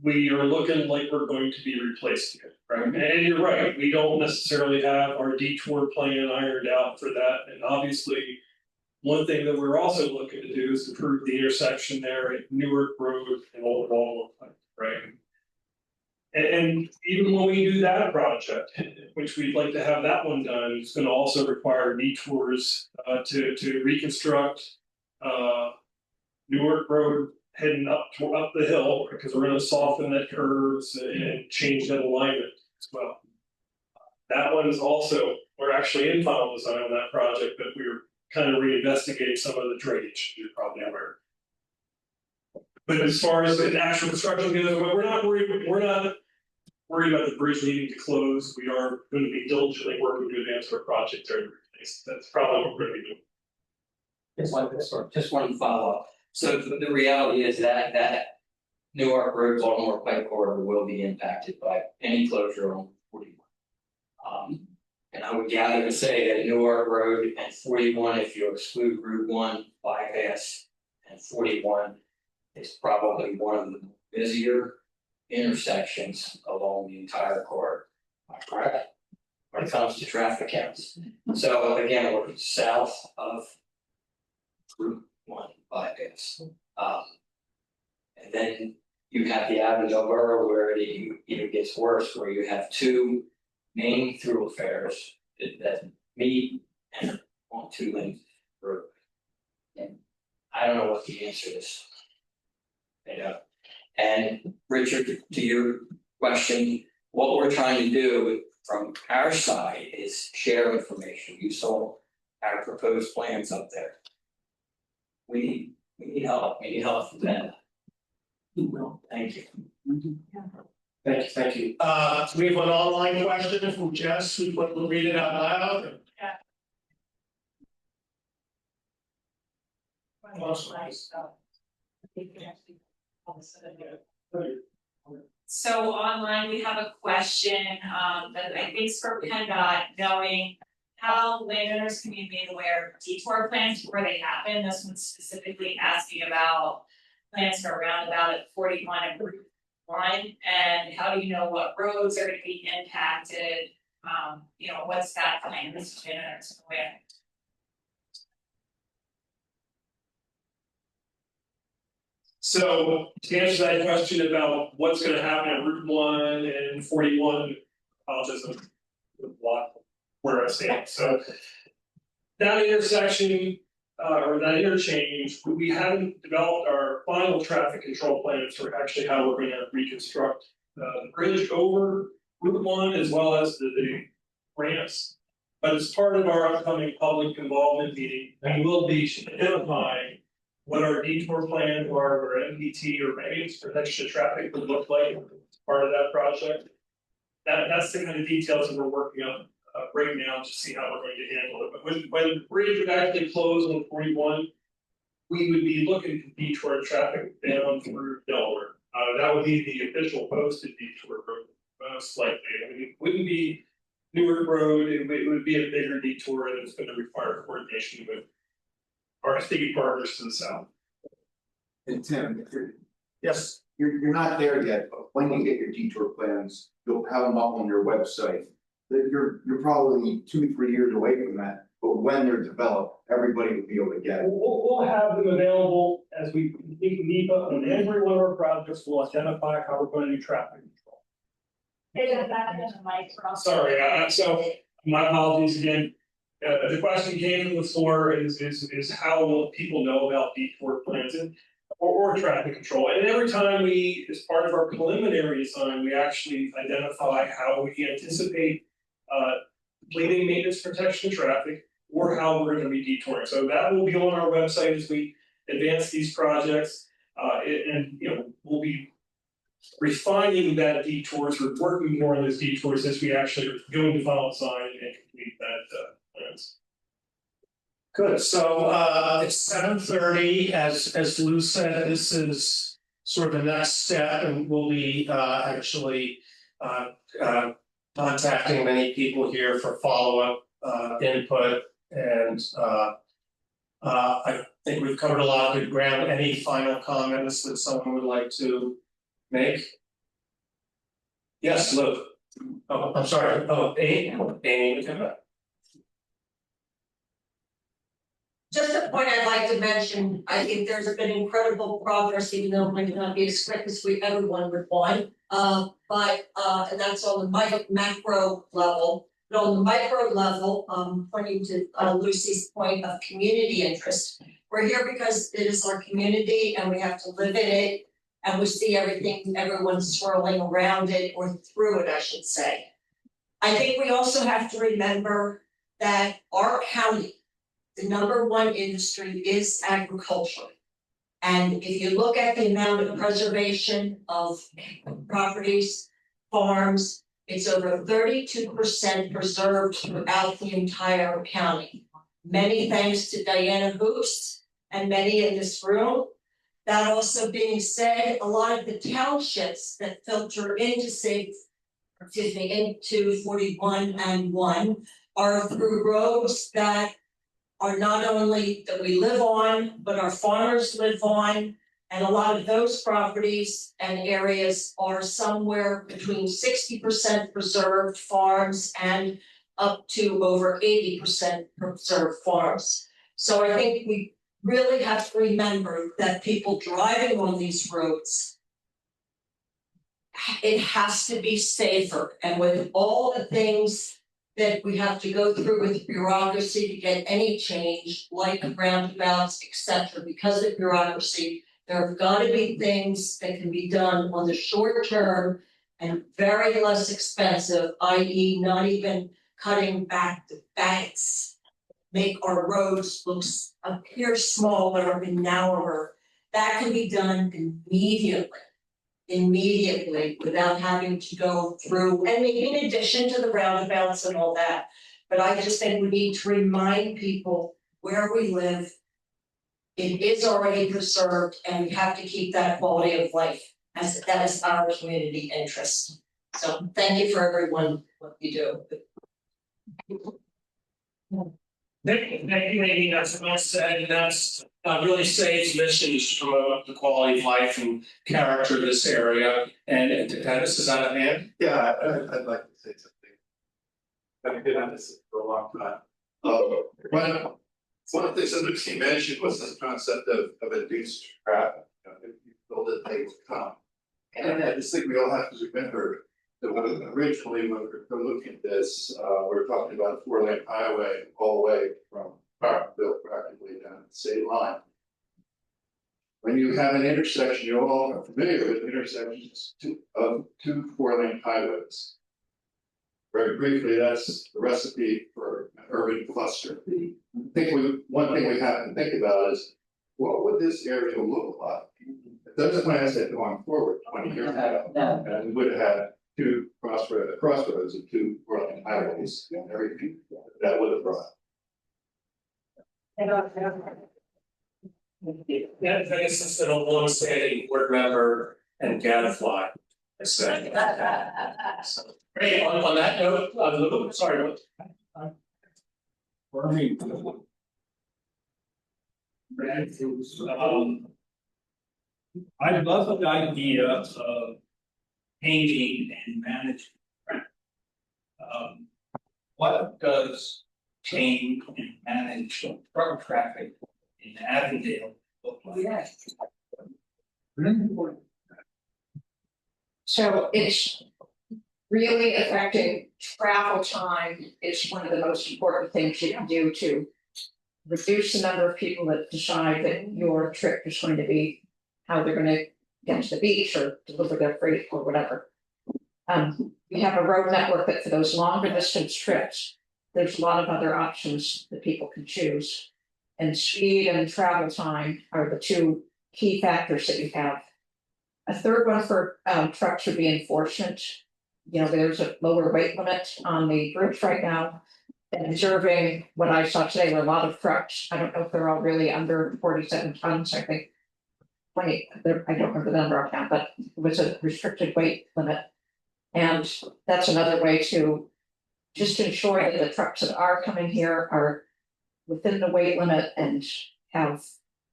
We are looking like we're going to be replacing it, right? And you're right, we don't necessarily have our detour plan ironed out for that. And obviously, one thing that we're also looking to do is improve the intersection there at Newark Road and Old Baltimore Pike, right? And even when we do that project, which we'd like to have that one done, it's going to also require detours to reconstruct Newark Road heading up the hill, because we're going to soften that curves and change that alignment as well. That one is also, we're actually in final design on that project, but we're kind of reinvestigating some of the drainage, you're probably aware. But as far as the actual construction goes, we're not worried about the bridge needing to close. We are going to be diligently working to advance our project there. That's probably what we're going to be doing. Just one follow up. So the reality is that Newark Road, Baltimore Pike corridor will be impacted by any closure on 41. And I would gather to say that Newark Road and 41, if you exclude Route 1 bypass and 41, is probably one of the busier intersections along the entire corridor. Correct? When it comes to traffic counts. So again, we're south of Route 1 bypass. And then you have the Avondale Borough where it even gets worse, where you have two main thoroughfares that meet and on two lanes road. And I don't know what the answer is. And Richard, to your question, what we're trying to do from our side is share information. You saw our proposed plans up there. We need help. We need help from them. Thank you. Thank you. We have an online question from Jess. We'll read it out loud. So online, we have a question that I think is for PennDOT, knowing how landowners can be made aware of detour plans before they happen. This one's specifically asking about plans for a roundabout at 41 and Route 1, and how do you know what roads are going to be impacted? What's that plan? This is landowners aware. So to answer that question about what's gonna happen at Route 1 and 41, I'll just block where I stand, so. That intersection, or that interchange, we haven't developed our final traffic control plans for actually how we're gonna reconstruct the bridge over Route 1 as well as the ramps. But as part of our upcoming public involvement meeting, we will be identifying what our detour plans are, or MPT or regs for extra traffic would look like as part of that project. That's the kind of details that we're working on right now to see how we're going to handle it. But when the bridge would actually close on 41, we would be looking to detour traffic down through Delaware. That would be the official posted detour road, most likely. I mean, it wouldn't be Newark Road, it would be a bigger detour and it's gonna require coordination with our state partners to the south. And Tim, Yes, you're not there yet, but when you get your detour plans, you'll have them up on your website. That you're probably 2-3 years away from that, but when they're developed, everybody will be able to get it. We'll have them available as we complete NEPA on every one of our projects. We'll identify how we're going to do traffic control. Sorry, so my apologies again. The question came from the floor is how will people know about detour plans or traffic control? And every time we, as part of our preliminary design, we actually identify how we anticipate completing maintenance protection traffic or how we're going to be detouring. So that will be on our website as we advance these projects. And you know, we'll be refining that detours. We're working more on those detours as we actually go into final design and complete that plans. good. So it's 7:30, as Lou said, this is sort of the next step, and we'll be actually contacting many people here for follow-up input. And I think we've covered a lot of good ground. Any final comments that someone would like to make? Yes, Lou. Oh, I'm sorry. Oh, Amy. Just a point I'd like to mention, I think there's been incredible progress, even though it might not be as quick as everyone would want. And that's on the macro level. But on the micro level, pointing to Lucy's point of community interest, we're here because it is our community and we have to live in it. And we see everything, everyone swirling around it or through it, I should say. I think we also have to remember that our county, the #1 industry is agriculture. And if you look at the amount of preservation of properties, farms, it's over 32% preserved throughout the entire county. Many thanks to Diana Hoops and many in this room. That also being said, a lot of the townships that filter into into 41 and 1 are through roads that are not only that we live on, but our farmers live on. And a lot of those properties and areas are somewhere between 60% preserved farms and up to over 80% preserved farms. So I think we really have to remember that people driving on these roads, it has to be safer. And with all the things that we have to go through with bureaucracy to get any change, like roundabouts, etc. Because of bureaucracy, there have got to be things that can be done on the short term and very less expensive, i.e. not even cutting back the banks, make our roads appear smaller and narrower. That can be done immediately without having to go through, and in addition to the roundabouts and all that. But I just think we need to remind people where we live. It is already preserved and we have to keep that quality of life as that is our community interest. So thank you for everyone, what you do. Thank you, Amy. That's well said, and that's really S.A.V.E.'s mission is to promote the quality of life and character of this area. And Dennis, is that at hand? Yeah, I'd like to say something. I've been on this for a long time. One of the things that Lucy mentioned was this concept of induced traffic. If you people that they will come. And I just think we all have to remember that when originally when we were looking at this, we're talking about a 4-lane highway all the way from Parkville practically down to the state line. When you have an intersection, you all are familiar with intersections of two 4-lane highways. Very briefly, that's the recipe for an urban cluster. I think one thing we have to think about is, what would this area look like? If those plans had gone forward 20 years ago, and we would have had two crossroads of two 4-lane highways and everything that would have brought. Yeah, I guess it's been a long-standing board member and gadfly. I say. So, hey, on that note, sorry. For me. I love the idea of painting and managing. What does tame and manage truck traffic in Avondale look like? So it's really affecting travel time is one of the most important things you can do to reduce the number of people that decide that your trip is going to be how they're going to get to the beach or deliver their freight or whatever. We have a road network that for those longer distance trips, there's a lot of other options that people can choose. And speed and travel time are the two key factors that you have. A third one for trucks would be enforcement. You know, there's a lower weight limit on the bridge right now. And observing what I saw today were a lot of trucks. I don't know if they're all really under 47 tons. I think 20, I don't remember the number offhand, but it was a restricted weight limit. And that's another way to just ensure that the trucks that are coming here are within the weight limit and have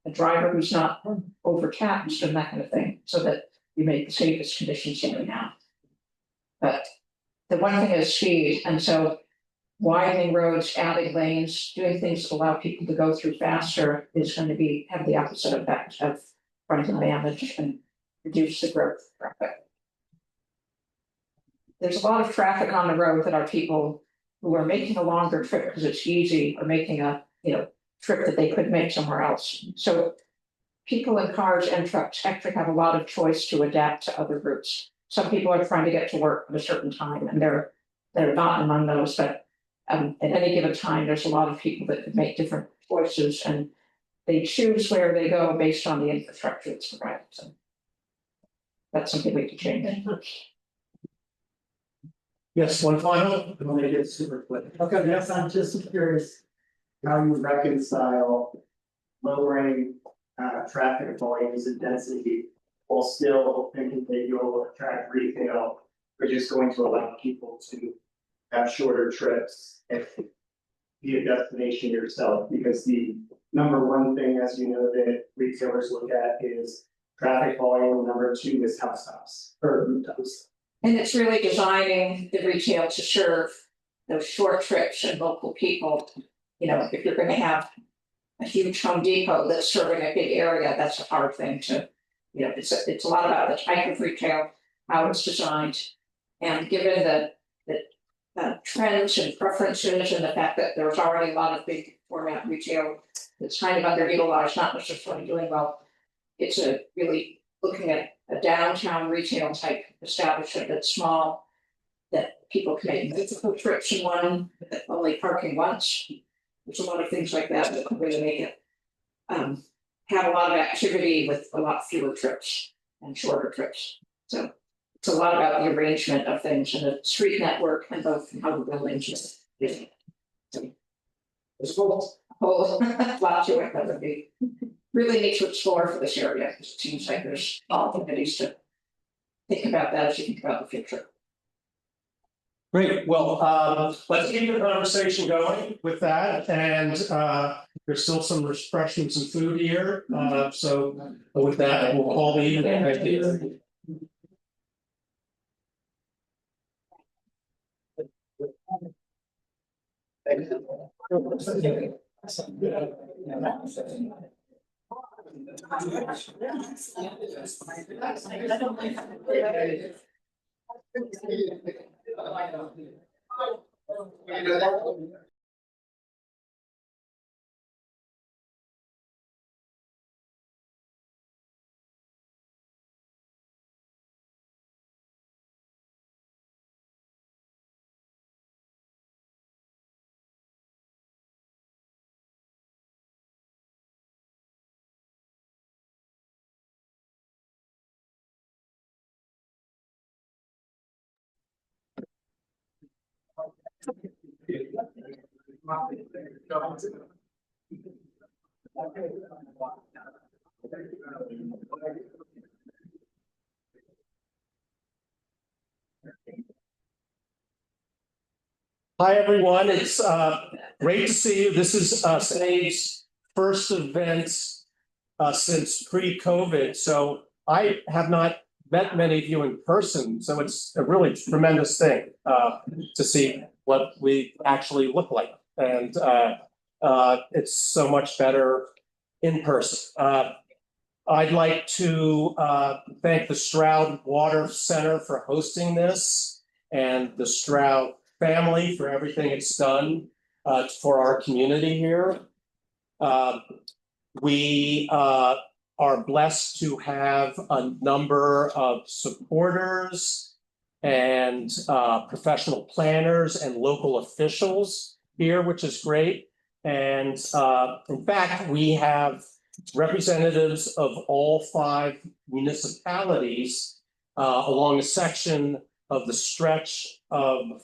a driver who's not overtaxed and that kind of thing, so that you make the safest conditions you can have. But the one thing is speed, and so widening roads, adding lanes, doing things that allow people to go through faster is going to have the opposite effect of trying to manage and reduce the growth of traffic. There's a lot of traffic on the road that are people who are making a longer trip because it's easy, or making a trip that they could make somewhere else. So people in cars and trucks actually have a lot of choice to adapt to other routes. Some people are trying to get to work at a certain time, and they're not among those, but at any given time, there's a lot of people that could make different choices, and they choose where they go based on the infrastructure that's provided. So that's something we can change. Yes, one final. I'm gonna get super quick. Okay, yes, I'm just curious how you reconcile lowering traffic volumes and density while still thinking that you'll attract retail, or just going to allow people to have shorter trips and be a destination yourself. Because the number one thing, as you know, that retailers look at is traffic volume. Number two is house stops or rooftops. And it's really designing the retail to serve those short trips and local people. You know, if you're going to have a huge Home Depot that's serving a big area, that's a hard thing to, it's a lot about the type of retail, how it's designed, and given the trends and preferences and the fact that there's already a lot of big format retail that's kind of underutilized, not necessarily doing well. It's really looking at a downtown retail type establishment that's small, that people can make multiple trips in one, only parking once. There's a lot of things like that that can really make it have a lot of activity with a lot fewer trips and shorter trips. So it's a lot about the arrangement of things and the street network and both how the buildings are. So there's a whole lot to it that would be really neat to explore for this area. It seems like there's opportunities to think about that as you think about the future. Great, well, let's keep the conversation going with that, and there's still some refreshments and food here, so with that, we'll call the evening. Thank you. Thank you. Hi, everyone. It's great to see you. This is S.A.V.E.'s first event since pre-COVID. So I have not met many of you in person. So it's a really tremendous thing to see what we actually look like. And it's so much better in person. I'd like to thank the Stroud Water Center for hosting this and the Stroud family for everything it's done for our community here. We are blessed to have a number of supporters and professional planners and local officials here, which is great. And in fact, we have representatives of all 5 municipalities along a section of the stretch of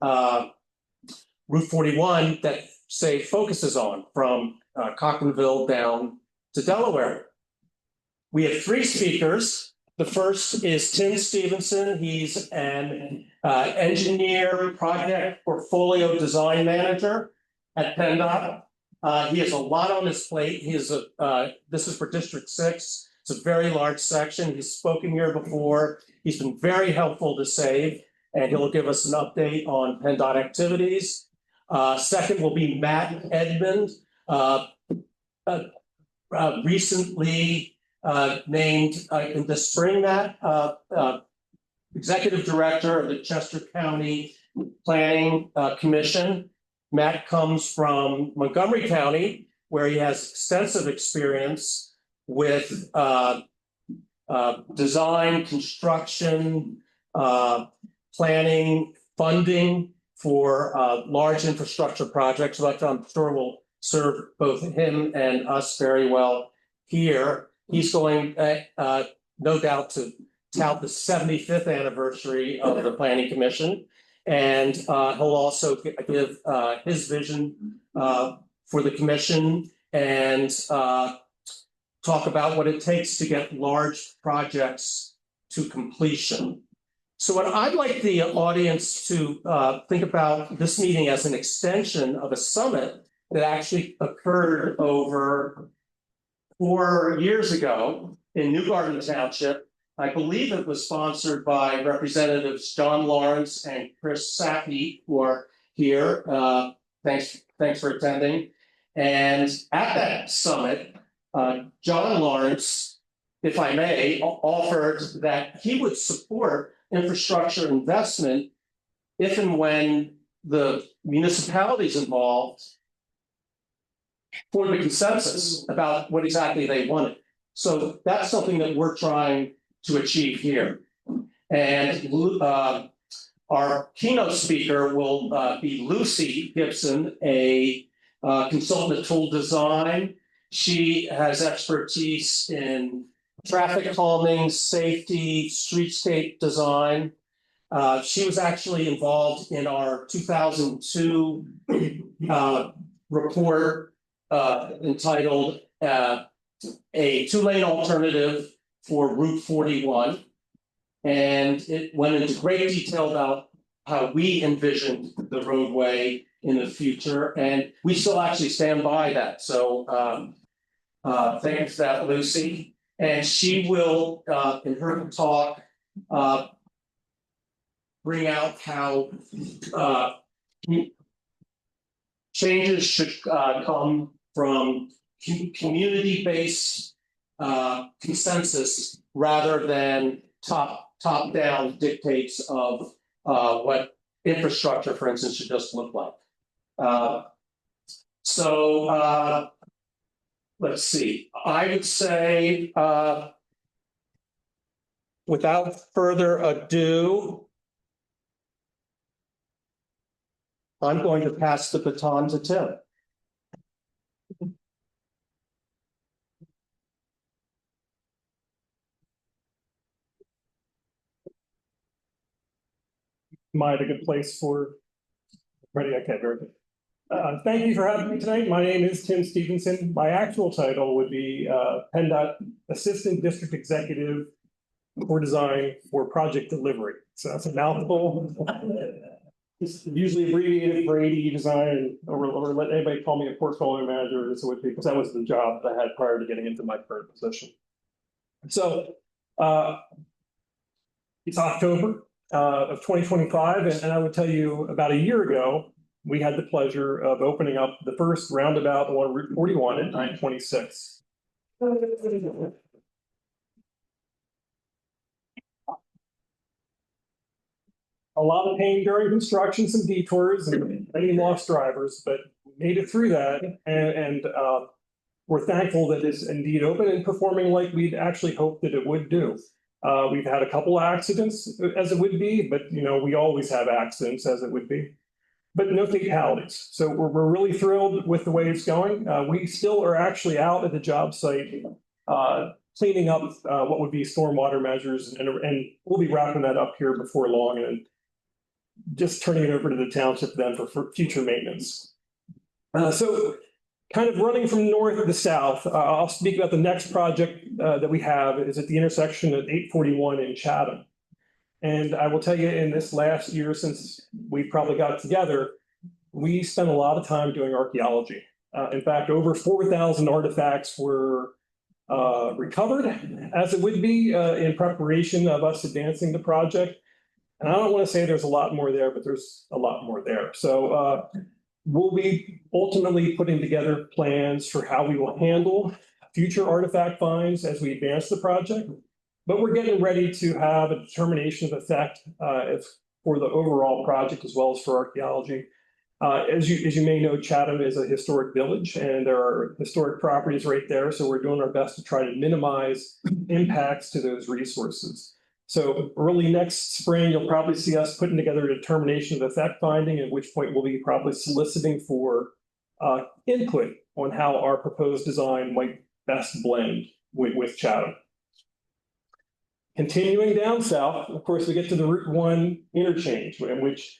Route 41 that S.A.V.E. focuses on from Cochranville down to Delaware. We have 3 speakers. The first is Tim Stevenson. He's an engineer, project portfolio design manager at PennDOT. He has a lot on his plate. This is for District 6. It's a very large section. He's spoken here before. He's been very helpful to S.A.V.E., and he'll give us an update on PennDOT activities. Second will be Matt Edmond, recently named in the spring, Matt, Executive Director of the Chester County Planning Commission. Matt comes from Montgomery County, where he has extensive experience with design, construction, planning, funding for large infrastructure projects, which I'm sure will serve both him and us very well here. He's going, no doubt, to tout the 75th anniversary of the Planning Commission. And he'll also give his vision for the commission and talk about what it takes to get large projects to completion. So what I'd like the audience to think about this meeting as an extension of a summit that actually occurred over 4 years ago in New Garden Township. I believe it was sponsored by Representatives John Lawrence and Chris S.A.V.E., who are here. Thanks for attending. And at that summit, John Lawrence, if I may, offered that he would support infrastructure investment if and when the municipalities involved formed a consensus about what exactly they wanted. So that's something that we're trying to achieve here. And our keynote speaker will be Lucy Gibson, a consultant at Toole Design. She has expertise in traffic calming, safety, streetscape design. She was actually involved in our 2002 report entitled A Two-Lane Alternative for Route 41. And it went into great detail about how we envisioned the roadway in the future. And we still actually stand by that. So thank you for that, Lucy. And she will, in her talk, bring out how changes should come from community-based consensus rather than top down dictates of what infrastructure, for instance, should just look like. Let's see. I would say, without further ado, I'm going to pass the baton to Tim. Am I at a good place for? Ready? Okay, very good. Thank you for having me tonight. My name is Tim Stevenson. My actual title would be PennDOT Assistant District Executive for Design for Project Delivery. So that's a mouthful. It's usually abbreviated for ADE design, or let anybody call me a portfolio manager, as it would be, because that was the job that I had prior to getting into my current position. So it's October of 2025, and I would tell you about a year ago, we had the pleasure of opening up the first roundabout on Route 41 at 926. A lot of pain during construction, some detours, and many lost drivers, but we made it through that, and we're thankful that it's indeed open and performing like we'd actually hoped that it would do. We've had a couple of accidents, as it would be, but we always have accidents, as it would be, but no fatalities. So we're really thrilled with the way it's going. We still are actually out at the job site cleaning up what would be stormwater measures, and we'll be wrapping that up here before long, and just turning it over to the township then for future maintenance. So kind of running from north to south, I'll speak about the next project that we have is at the intersection of 841 in Chatham. And I will tell you, in this last year since we probably got together, we spent a lot of time doing archaeology. In fact, over 4,000 artifacts were recovered, as it would be, in preparation of us advancing the project. And I don't want to say there's a lot more there, but there's a lot more there. So we'll be ultimately putting together plans for how we will handle future artifact finds as we advance the project. But we're getting ready to have a determination of effect for the overall project as well as for archaeology. As you may know, Chatham is a historic village, and there are historic properties right there. So we're doing our best to try to minimize impacts to those resources. So early next spring, you'll probably see us putting together a determination of effect finding, at which point we'll be probably soliciting for input on how our proposed design might best blend with Chatham. Continuing down south, of course, we get to the Route 1 interchange, in which,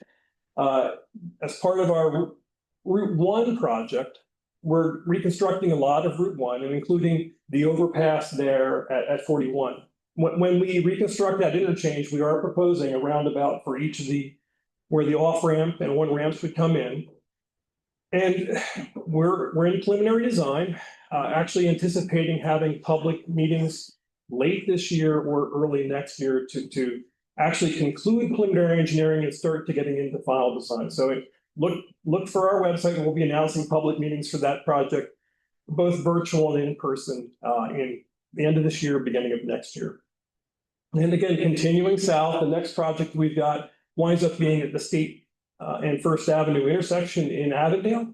as part of our Route 1 project, we're reconstructing a lot of Route 1, and including the overpass there at 41. When we reconstruct that interchange, we are proposing a roundabout for each of where the off-ramp and on-ramps would come in. And we're in preliminary design, actually anticipating having public meetings late this year or early next year to actually conclude preliminary engineering and start to getting into final design. So look for our website, and we'll be announcing public meetings for that project, both virtual and in person, in the end of this year, beginning of next year. And again, continuing south, the next project we've got winds up being at the State and First Avenue intersection in Avondale.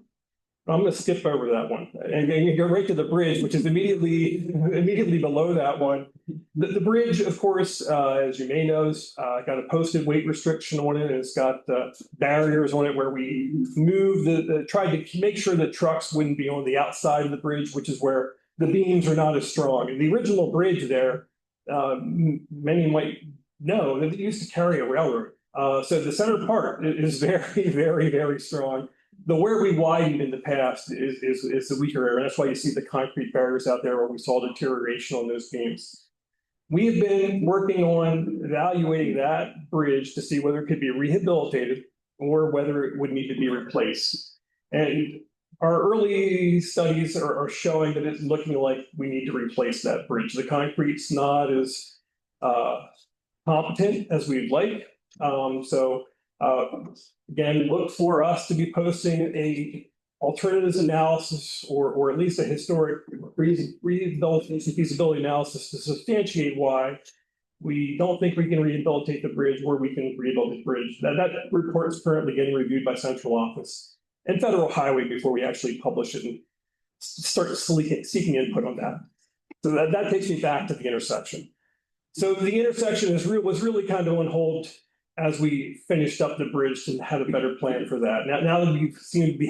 I'm going to skip over that one and go right to the bridge, which is immediately below that one. The bridge, of course, as you may know, got a posted weight restriction on it. It's got barriers on it where we tried to make sure that trucks wouldn't be on the outside of the bridge, which is where the beams are not as strong. And the original bridge there, many might know that it used to carry a railroad. So the center part is very, very, very strong. The where we widened in the past is the weaker area. And that's why you see the concrete barriers out there where we saw deterioration on those beams. We have been working on evaluating that bridge to see whether it could be rehabilitated or whether it would need to be replaced. And our early studies are showing that it's looking like we need to replace that bridge. The concrete's not as competent as we'd like. Again, look for us to be posting alternatives analysis or at least a historic rehabilitation feasibility analysis to substantiate why we don't think we can rehabilitate the bridge where we can rehabilitate the bridge. That report is currently getting reviewed by central office and federal highway before we actually publish it and start seeking input on that. So that takes me back to the intersection. So the intersection was really kind of on hold as we finished up the bridge and had a better plan for that. Now that we seem to be